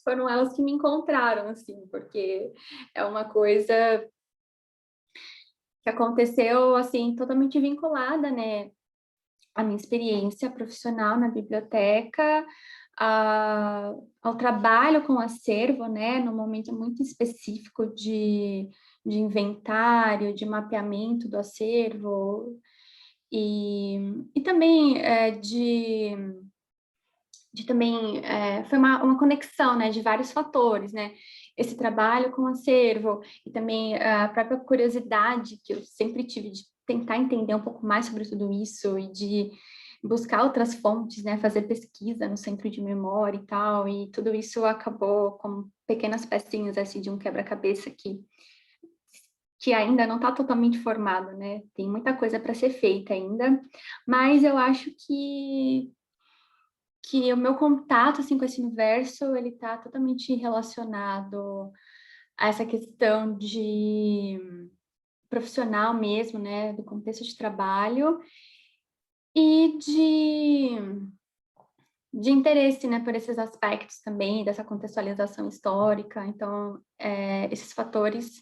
foram elas que me encontraram, assim, porque é uma coisa que aconteceu, assim, totalmente vinculada, né, à minha experiência profissional na biblioteca, ao trabalho com acervo, né, num momento muito específico de inventário, de mapeamento do acervo, e também também foi uma conexão, né, de vários fatores, né, esse trabalho com acervo e também a própria curiosidade que eu sempre tive de tentar entender um pouco mais sobre tudo isso e de buscar outras fontes, né, fazer pesquisa no centro de memória e tal, e tudo isso acabou como pequenas pecinhas assim de um quebra-cabeça que ainda não está totalmente formado, né? Tem muita coisa para ser feita ainda, mas eu acho que o meu contato assim com esse universo ele está totalmente relacionado a essa questão de profissional mesmo, né, do contexto de trabalho e de interesse, né, por esses aspectos também dessa contextualização histórica. Então, esses fatores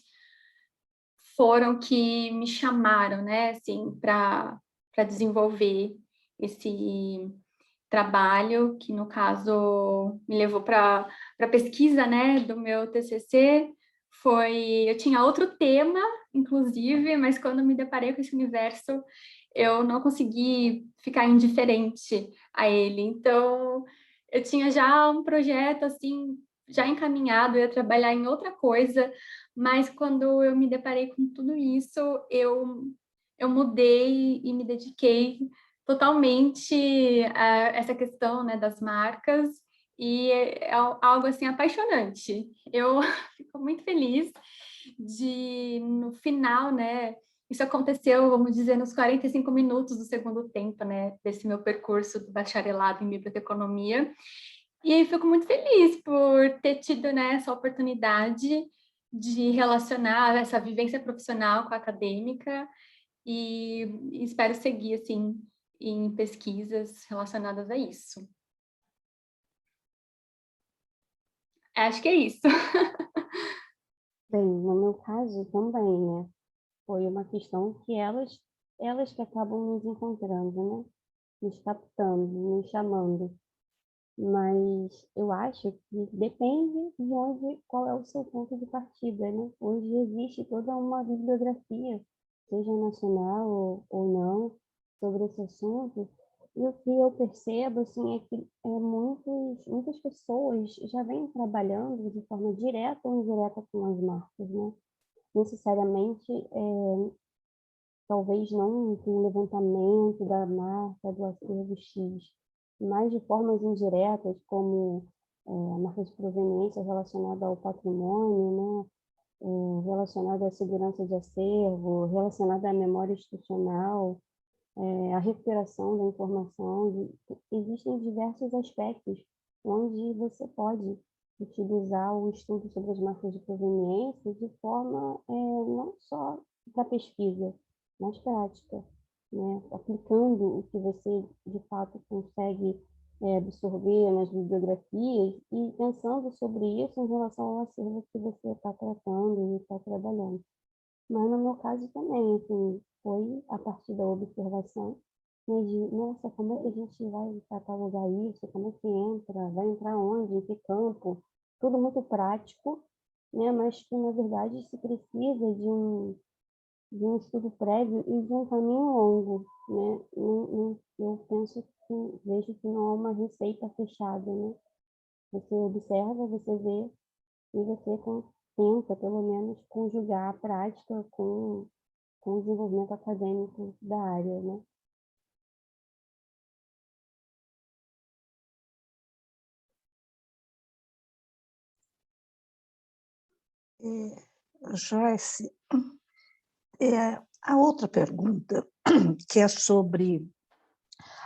foram que me chamaram, né, assim, para desenvolver esse trabalho, que no caso me levou para a pesquisa, né, do meu TCC. Eu tinha outro tema, inclusive, mas quando me deparei com esse universo, eu não consegui ficar indiferente a ele. Então, eu tinha já um projeto, assim, já encaminhado, eu ia trabalhar em outra coisa, mas quando eu me deparei com tudo isso, eu mudei e me dediquei totalmente a essa questão, né, das marcas, e é algo assim apaixonante. Eu fico muito feliz de, no final, né, isso aconteceu, vamos dizer, nos 45 minutos do segundo tempo, né, desse meu percurso do bacharelado em biblioteconomia. E aí fico muito feliz por ter tido, né, essa oportunidade de relacionar essa vivência profissional com a acadêmica e espero seguir, assim, em pesquisas relacionadas a isso. Acho que é isso. Bem, no meu caso também, né? Foi uma questão que elas que acabam nos encontrando, né? Nos captando, nos chamando. Mas eu acho que depende de onde, qual é o seu ponto de partida, né? Hoje existe toda uma bibliografia, seja nacional ou não, sobre esse assunto. E o que eu percebo, assim, é que muitas pessoas já vêm trabalhando de forma direta ou indireta com as marcas, né? Necessariamente, talvez não com o levantamento da marca, do acervo X, mas de formas indiretas, como a marca de proveniência relacionada ao patrimônio, né? Relacionada à segurança de acervo, relacionada à memória institucional, a recuperação da informação. Existem diversos aspectos onde você pode utilizar o estudo sobre as marcas de proveniência de forma não só para pesquisa, mas prática, né? Aplicando o que você, de fato, consegue absorver nas bibliografias e pensando sobre isso em relação ao acervo que você está tratando e está trabalhando. Mas no meu caso também, assim, foi a partir da observação, né, de, nossa, como é que a gente vai catalogar isso? Como é que entra? Vai entrar onde? Em que campo? Tudo muito prático, né, mas que, na verdade, se precisa de um estudo prévio e de um caminho longo, né? Eu penso que, vejo que não há uma receita fechada, né? Você observa, você vê e você tenta, pelo menos, conjugar a prática com o desenvolvimento acadêmico da área, né? Joyce, a outra pergunta, que é sobre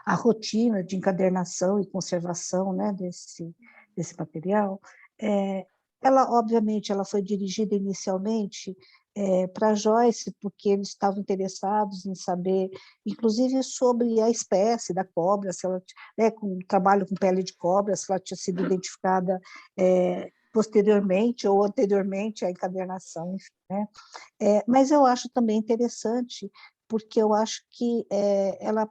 a rotina de encadernação e conservação, né, desse material, ela, obviamente, ela foi dirigida inicialmente para Joyce, porque eles estavam interessados em saber, inclusive, sobre a espécie da cobra, se ela, né, com trabalho com pele de cobra, se ela tinha sido identificada posteriormente ou anteriormente à encadernação, enfim, né? Mas eu acho também interessante, porque eu acho que ela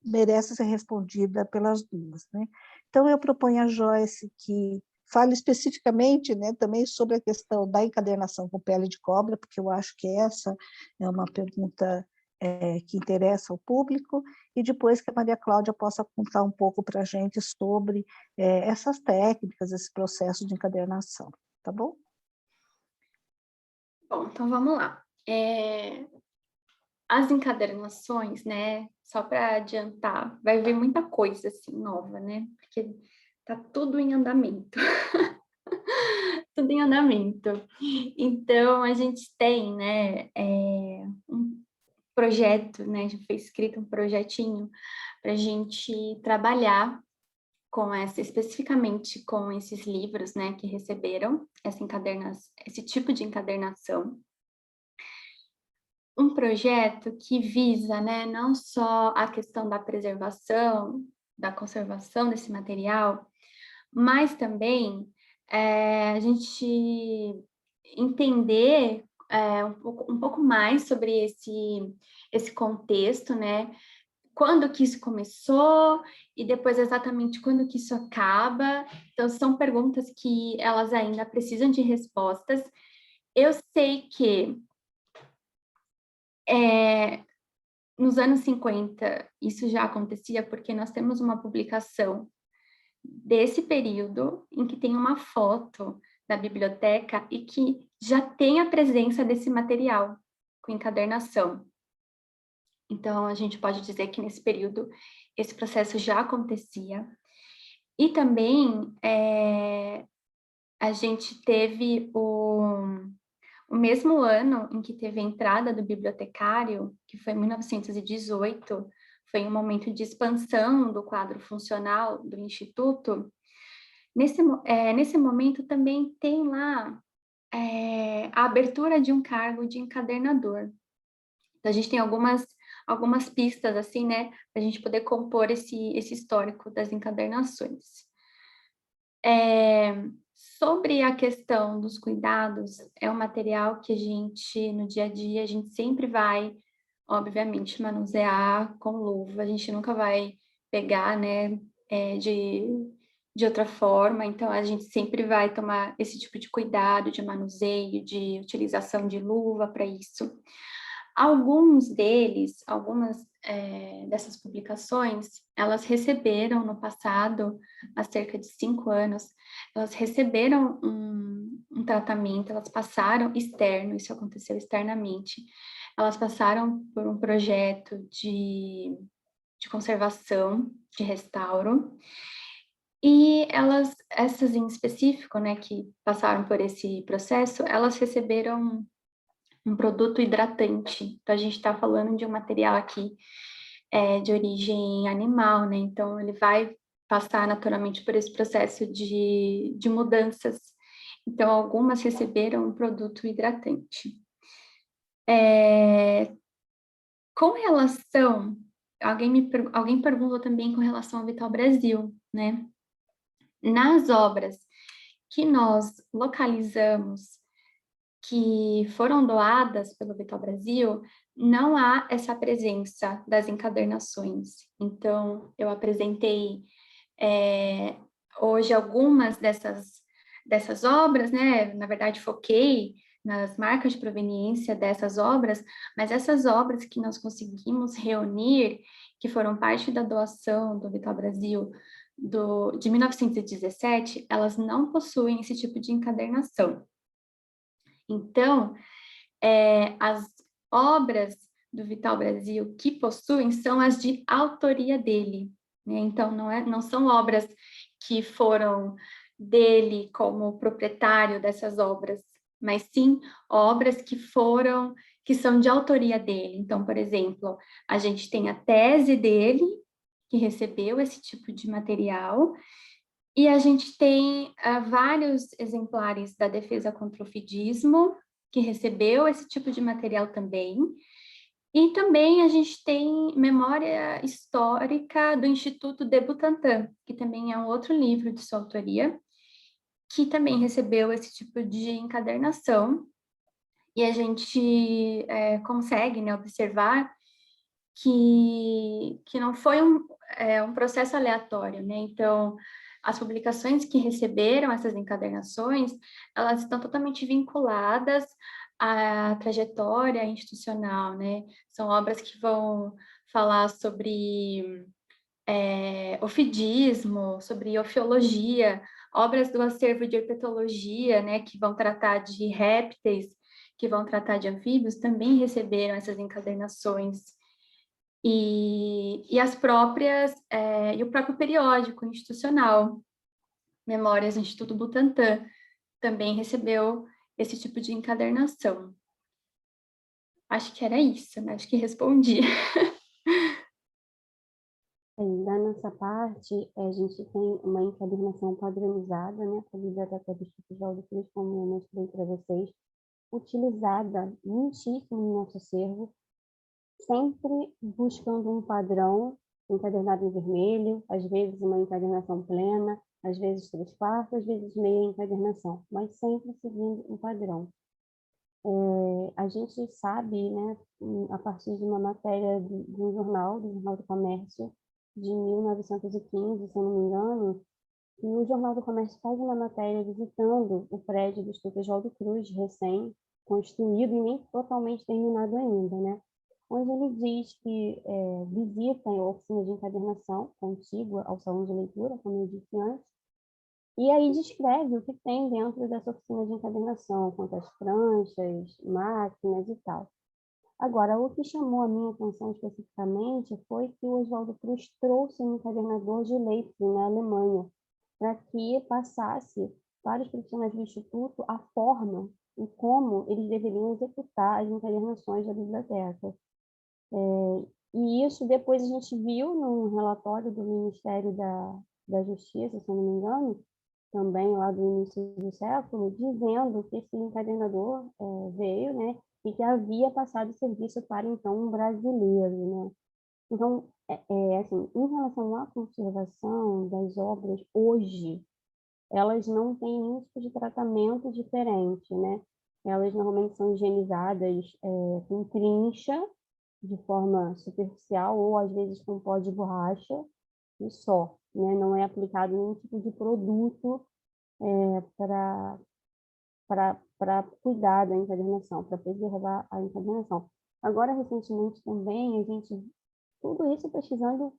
merece ser respondida pelas duas, né? Então, eu proponho a Joyce que fale especificamente, né, também sobre a questão da encadernação com pele de cobra, porque eu acho que essa é uma pergunta que interessa ao público, e depois que a Maria Cláudia possa contar um pouco para a gente sobre essas técnicas, esse processo de encadernação, tá bom? Bom, então vamos lá. As encadernações, né, só para adiantar, vai vir muita coisa assim nova, né, porque tá tudo em andamento. Tudo em andamento. Então, a gente tem, né, um projeto, né, já foi escrito um projetinho para a gente trabalhar com especificamente com esses livros, né, que receberam esse tipo de encadernação. Um projeto que visa, né, não só a questão da preservação, da conservação desse material, mas também a gente entender um pouco mais sobre esse contexto, né? Quando que isso começou e depois exatamente quando que isso acaba. Então, são perguntas que elas ainda precisam de respostas. Eu sei que nos anos 50 isso já acontecia porque nós temos uma publicação desse período em que tem uma foto da biblioteca e que já tem a presença desse material com encadernação. Então, a gente pode dizer que nesse período esse processo já acontecia. E também a gente teve o mesmo ano em que teve a entrada do bibliotecário, que foi em 1918, foi um momento de expansão do quadro funcional do Instituto. Nesse momento também tem lá a abertura de um cargo de encadernador. Então, a gente tem algumas pistas, assim, né, para a gente poder compor esse histórico das encadernações. Sobre a questão dos cuidados, é um material que a gente, no dia a dia, a gente sempre vai, obviamente, manusear com luva, a gente nunca vai pegar, né, de outra forma, então a gente sempre vai tomar esse tipo de cuidado, de manuseio, de utilização de luva para isso. Algumas dessas publicações, elas receberam no passado, há cerca de 5 anos, elas receberam um tratamento, elas passaram externo, isso aconteceu externamente, elas passaram por um projeto de conservação, de restauro, e essas em específico, né, que passaram por esse processo, elas receberam um produto hidratante. Então, a gente está falando de um material aqui de origem animal, né? Então, ele vai passar naturalmente por esse processo de mudanças. Então, algumas receberam um produto hidratante. Com relação... Alguém perguntou também com relação ao Vital Brasil, né? Nas obras que nós localizamos que foram doadas pelo Vital Brasil, não há essa presença das encadernações. Então, eu apresentei hoje algumas dessas obras, né? Na verdade, foquei nas marcas de proveniência dessas obras, mas essas obras que nós conseguimos reunir, que foram parte da doação do Vital Brasil de 1917, elas não possuem esse tipo de encadernação. Então, as obras do Vital Brasil que possuem são as de autoria dele, né? Então, não são obras que foram dele como proprietário dessas obras, mas sim obras que são de autoria dele. Então, por exemplo, a gente tem a tese dele, que recebeu esse tipo de material, e a gente tem vários exemplares da Defesa contra o Fidismo, que recebeu esse tipo de material também. E também a gente tem Memória Histórica do Instituto de Butantan, que também é um outro livro de sua autoria, que também recebeu esse tipo de encadernação. E a gente consegue, né, observar que não foi um processo aleatório, né? Então, as publicações que receberam essas encadernações, elas estão totalmente vinculadas à trajetória institucional, né? São obras que vão falar sobre ofidismo, sobre ofiologia, obras do acervo de herpetologia, né? Que vão tratar de répteis, que vão tratar de anfíbios, também receberam essas encadernações. E as próprias, e o próprio periódico institucional, Memórias do Instituto Butantan, também recebeu esse tipo de encadernação. Acho que era isso, né? Acho que respondi. Da nossa parte, a gente tem uma encadernação padronizada, né, para a Biblioteca do Instituto Oswaldo Cruz, como eu mostrei para vocês, utilizada muitíssimo no nosso acervo, sempre buscando um padrão, encadernado em vermelho, às vezes uma encadernação plena, às vezes 3/4, às vezes meia encadernação, mas sempre seguindo um padrão. A gente sabe, né, a partir de uma matéria do Jornal do Comércio, de 1915, se eu não me engano, que o Jornal do Comércio faz uma matéria visitando o prédio do Instituto Oswaldo Cruz, recém-construído e nem totalmente terminado ainda, né? Onde ele diz que visita a oficina de encadernação contígua ao salão de leitura, como eu disse antes, E aí descreve o que tem dentro dessa oficina de encadernação, quantas pranchas, máquinas e tal. Agora, o que chamou a minha atenção especificamente foi que o Oswaldo Cruz trouxe um encadernador de Leipzig, na Alemanha, para que passasse para os profissionais do Instituto a forma e como eles deveriam executar as encadernações da biblioteca. E isso depois a gente viu num relatório do Ministério da Justiça, se eu não me engano, também lá do início do século, dizendo que esse encadernador veio, né, e que havia passado serviço para, então, um brasileiro, né? Então, assim, em relação à conservação das obras, hoje, elas não têm nenhum tipo de tratamento diferente, né? Elas normalmente são higienizadas com trincha, de forma superficial, ou às vezes com pó de borracha, e só, né? Não é aplicado nenhum tipo de produto para cuidar da encadernação, para preservar a encadernação. Agora, recentemente também, tudo isso pesquisando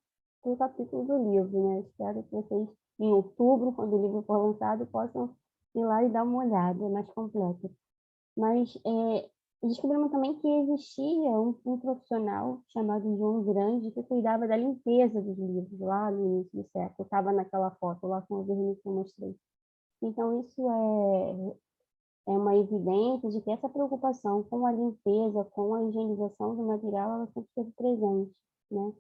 o capítulo do livro, né? Espero que vocês, em outubro, quando o livro for lançado, possam ir lá e dar uma olhada mais completa. Mas descobrimos também que existia um profissional chamado João Grande que cuidava da limpeza dos livros lá no início do século. Estava naquela foto lá com o verniz que eu mostrei. Então, isso é uma evidência de que essa preocupação com a limpeza, com a higienização do material, ela sempre esteve presente, né?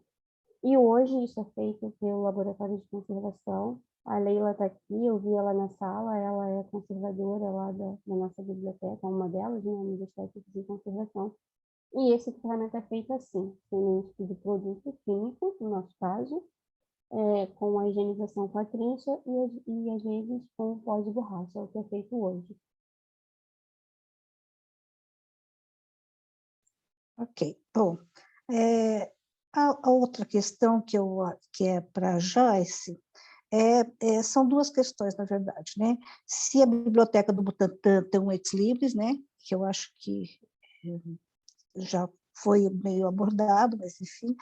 E hoje isso é feito pelo Laboratório de Conservação. A Leila está aqui, eu vi ela na sala, ela é conservadora lá da nossa biblioteca, uma delas, né, uma das técnicas de conservação. E esse tratamento é feito assim, sem nenhum tipo de produto químico, no nosso caso, com a higienização com a trincha e às vezes com o pó de borracha, é o que é feito hoje. Ok, bom. A outra questão que é para a Joyce são duas questões, na verdade, né? Se a biblioteca do Butantã tem um ex-libris, né? Que eu acho que já foi meio abordado, mas enfim,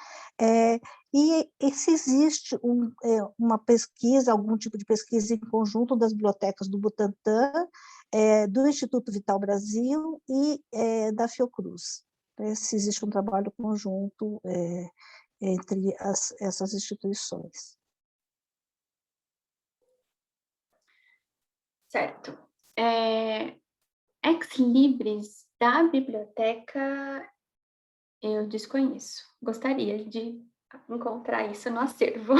e se existe uma pesquisa, algum tipo de pesquisa em conjunto das bibliotecas do Butantã, do Instituto Vital Brasil e da Fiocruz, se existe um trabalho conjunto entre essas instituições. Certo. Ex-libris da biblioteca eu desconheço. Gostaria de encontrar isso no acervo.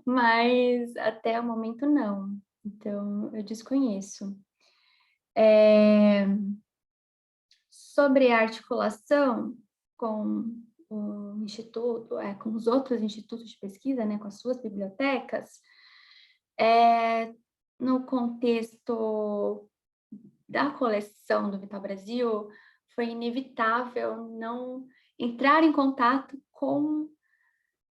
Mas até o momento não. Então, eu desconheço. Sobre a articulação com o Instituto, com os outros institutos de pesquisa, né, com as suas bibliotecas, no contexto da coleção do Vital Brasil, foi inevitável não entrar em contato com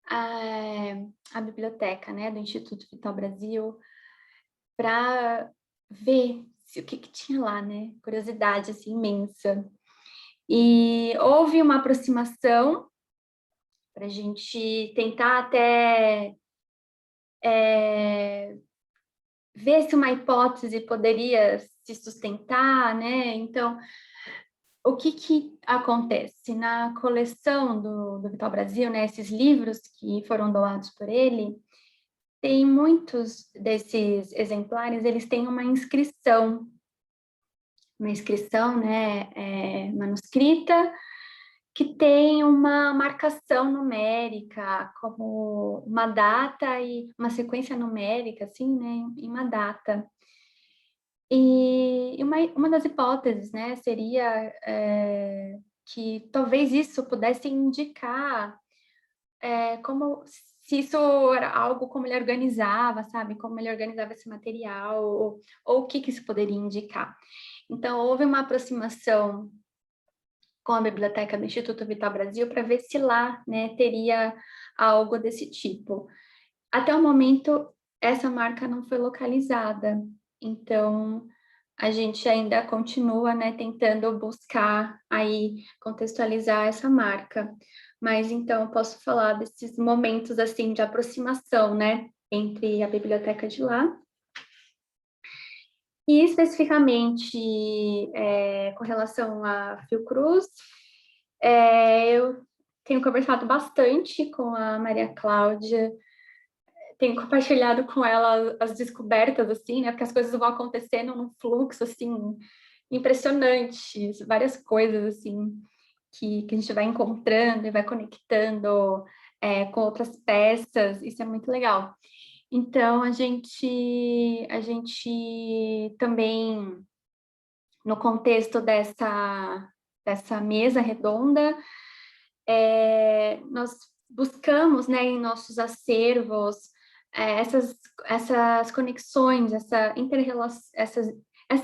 a biblioteca, né, do Instituto Vital Brasil, para ver o que tinha lá, né? Curiosidade assim, imensa. E houve uma aproximação para a gente tentar até ver se uma hipótese poderia se sustentar, né? Então, o que acontece? Na coleção do Vital Brasil, né, esses livros que foram doados por ele, tem muitos desses exemplares, eles têm uma inscrição, né, manuscrita, que tem uma marcação numérica, como uma data e uma sequência numérica, assim, né, em uma data. E uma das hipóteses, né, seria que talvez isso pudesse indicar como se isso era algo como ele organizava, sabe? Como ele organizava esse material, ou o que isso poderia indicar. Então, houve uma aproximação com a biblioteca do Instituto Vital Brasil para ver se lá, né, teria algo desse tipo. Até o momento, essa marca não foi localizada. Então, a gente ainda continua, né, tentando buscar aí, contextualizar essa marca. Mas, então, eu posso falar desses momentos, assim, de aproximação, né, entre a biblioteca de lá. E, especificamente, com relação à Fiocruz, eu tenho conversado bastante com a Maria Cláudia, tenho compartilhado com ela as descobertas, assim, né? Porque as coisas vão acontecendo num fluxo, assim, impressionante, várias coisas, assim, que a gente vai encontrando e vai conectando com outras peças, isso é muito legal. Então, a gente também, no contexto dessa mesa redonda, nós buscamos, né, em nossos acervos, essas conexões, essa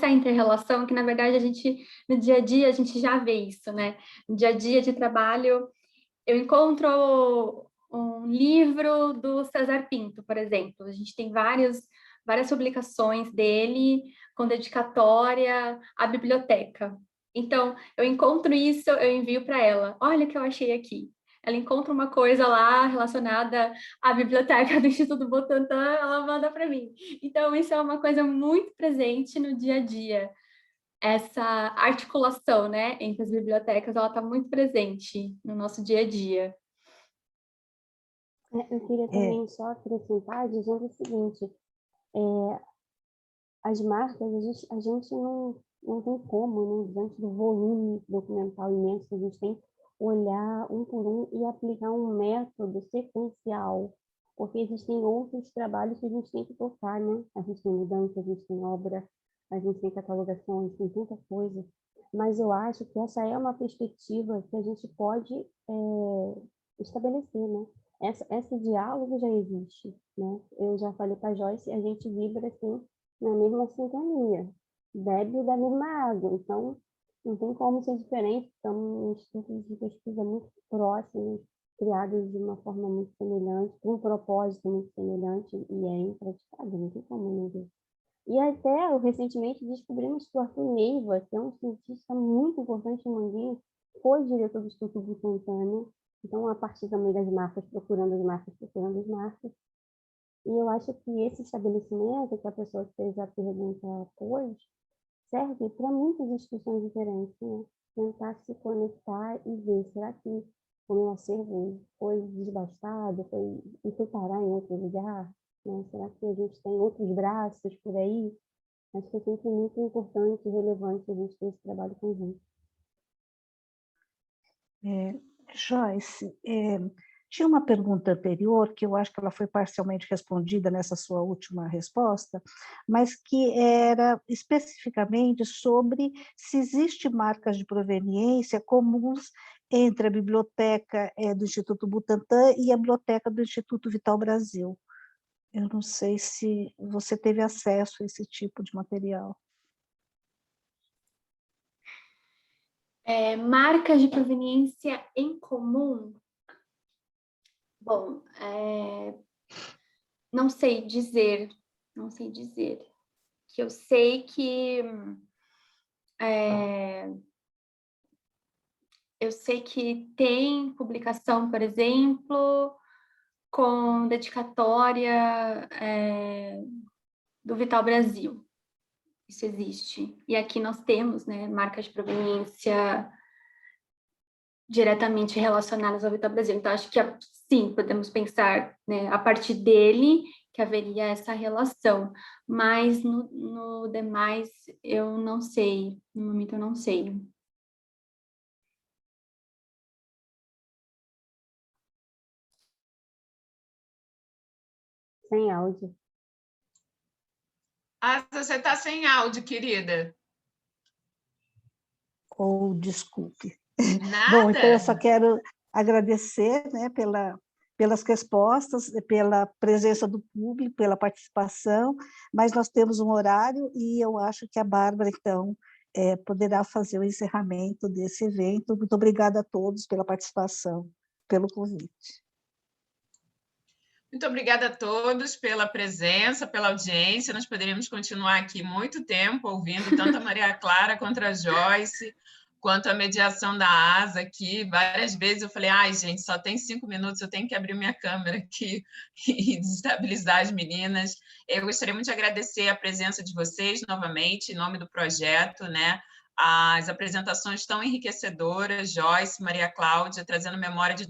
inter-relação, que, na verdade, no dia a dia, a gente já vê isso, né? No dia a dia de trabalho, eu encontro um livro do César Pinto, por exemplo. A gente tem várias publicações dele com dedicatória à biblioteca. Então, eu encontro isso, eu envio para ela. Olha o que eu achei aqui. Ela encontra uma coisa lá relacionada à biblioteca do Instituto Butantan, ela manda para mim. Então, isso é uma coisa muito presente no dia a dia. Essa articulação, né, entre as bibliotecas, ela está muito presente no nosso dia a dia. Eu queria também só acrescentar, dizendo o seguinte, as marcas, a gente não tem como, né, diante do volume documental imenso, a gente tem que olhar um por um e aplicar um método sequencial, porque existem outros trabalhos que a gente tem que tocar, né? A gente tem mudança, a gente tem obra, a gente tem catalogação, a gente tem tanta coisa, mas eu acho que essa é uma perspectiva que a gente pode estabelecer, né? Esse diálogo já existe, né? Eu já falei para a Joyce, a gente vibra assim na mesma sintonia, bebe da mesma água, então não tem como ser diferente, são institutos de pesquisa muito próximos, criados de uma forma muito semelhante, com um propósito muito semelhante, e é impraticável, não tem como não ver. E até, recentemente, descobrimos que o Arthur Neiva, que é um cientista muito importante em Manguinhos, foi diretor do Instituto Butantan, né? Então, a partir também das marcas, procurando as marcas. E eu acho que esse estabelecimento, que a pessoa que fez a pergunta pôs, serve para muitas instituições diferentes, né? Tentar se conectar e ver, será que o meu acervo foi desbastado, foi parar em outro lugar? Né? Será que a gente tem outros braços por aí? Acho que é sempre muito importante e relevante a gente ter esse trabalho conjunto. Joyce, tinha uma pergunta anterior, que eu acho que ela foi parcialmente respondida nessa sua última resposta, mas que era especificamente sobre se existe marcas de proveniência comuns entre a biblioteca do Instituto Butantan e a biblioteca do Instituto Vital Brasil. Eu não sei se você teve acesso a esse tipo de material. Marcas de proveniência em comum? Bom, não sei dizer. Que eu sei que tem publicação, por exemplo, com dedicatória do Vital Brasil. Isso existe. E aqui nós temos, né, marcas de proveniência diretamente relacionadas ao Vital Brasil. Então, acho que, sim, podemos pensar, né, a partir dele que haveria essa relação. Mas, no demais, eu não sei. No momento, eu não sei. Sem áudio. Você está sem áudio, querida. Desculpe. Nada. Bom, então eu só quero agradecer, né, pelas respostas, pela presença do público, pela participação, mas nós temos um horário e eu acho que a Bárbara, então, poderá fazer o encerramento desse evento. Muito obrigada a todos pela participação, pelo convite. Muito obrigada a todos pela presença, pela audiência. Nós poderíamos continuar aqui muito tempo ouvindo tanto a Maria Clara quanto a Joyce, quanto à mediação da ASA aqui, várias vezes eu falei, ai, gente, só tem 5 minutos, eu tenho que abrir minha câmera aqui e desestabilizar as meninas. Eu gostaria muito de agradecer a presença de vocês novamente, em nome do projeto, né? As apresentações tão enriquecedoras, Joyce, Maria Cláudia, trazendo memória de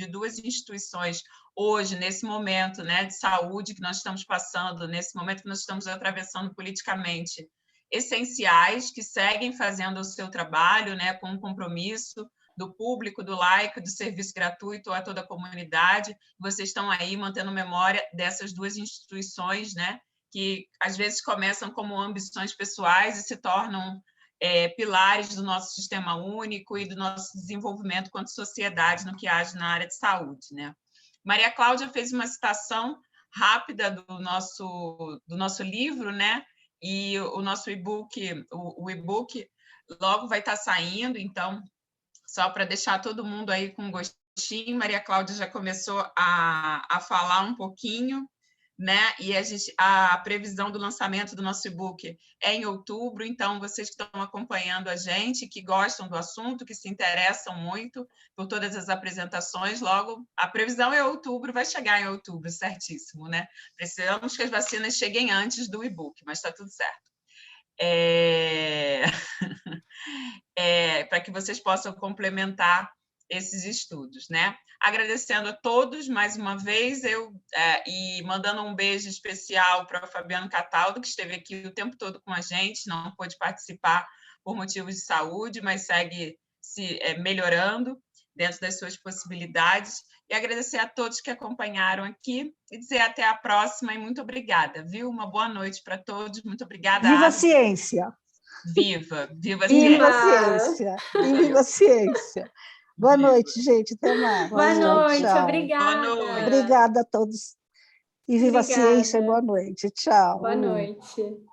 duas instituições hoje, nesse momento, né, de saúde que nós estamos passando, nesse momento que nós estamos atravessando politicamente, essenciais, que seguem fazendo o seu trabalho, né, com um compromisso do público, do laico, do serviço gratuito a toda a comunidade. Vocês estão aí mantendo memória dessas duas instituições, né, que às vezes começam como ambições pessoais e se tornam pilares do nosso sistema único e do nosso desenvolvimento quanto sociedade no que age na área de saúde, né? Maria Cláudia fez uma citação rápida do nosso livro, né? E o nosso e-book, o e-book logo vai estar saindo, então, só para deixar todo mundo aí com gostinho, Maria Cláudia já começou a falar um pouquinho, né? E a previsão do lançamento do nosso e-book é em outubro, então vocês que estão acompanhando a gente, que gostam do assunto, que se interessam muito por todas as apresentações, logo, a previsão é outubro, vai chegar em outubro, certíssimo, né? Precisamos que as vacinas cheguem antes do e-book, mas está tudo certo. Para que vocês possam complementar esses estudos, né? Agradecendo a todos mais uma vez, e mandando um beijo especial para o Fabiano Cataldo, que esteve aqui o tempo todo com a gente, não pôde participar por motivos de saúde, mas segue se melhorando dentro das suas possibilidades, e agradecer a todos que acompanharam aqui, e dizer até a próxima, e muito obrigada, viu? Uma boa noite para todos, muito obrigada. Viva a ciência! Viva! Viva a ciência! Viva a ciência! E viva a ciência! Boa noite, gente. Até mais. Boa noite. Tchau. Obrigada. Boa noite. Obrigada a todos. E viva a ciência. Boa noite. Tchau. Boa noite.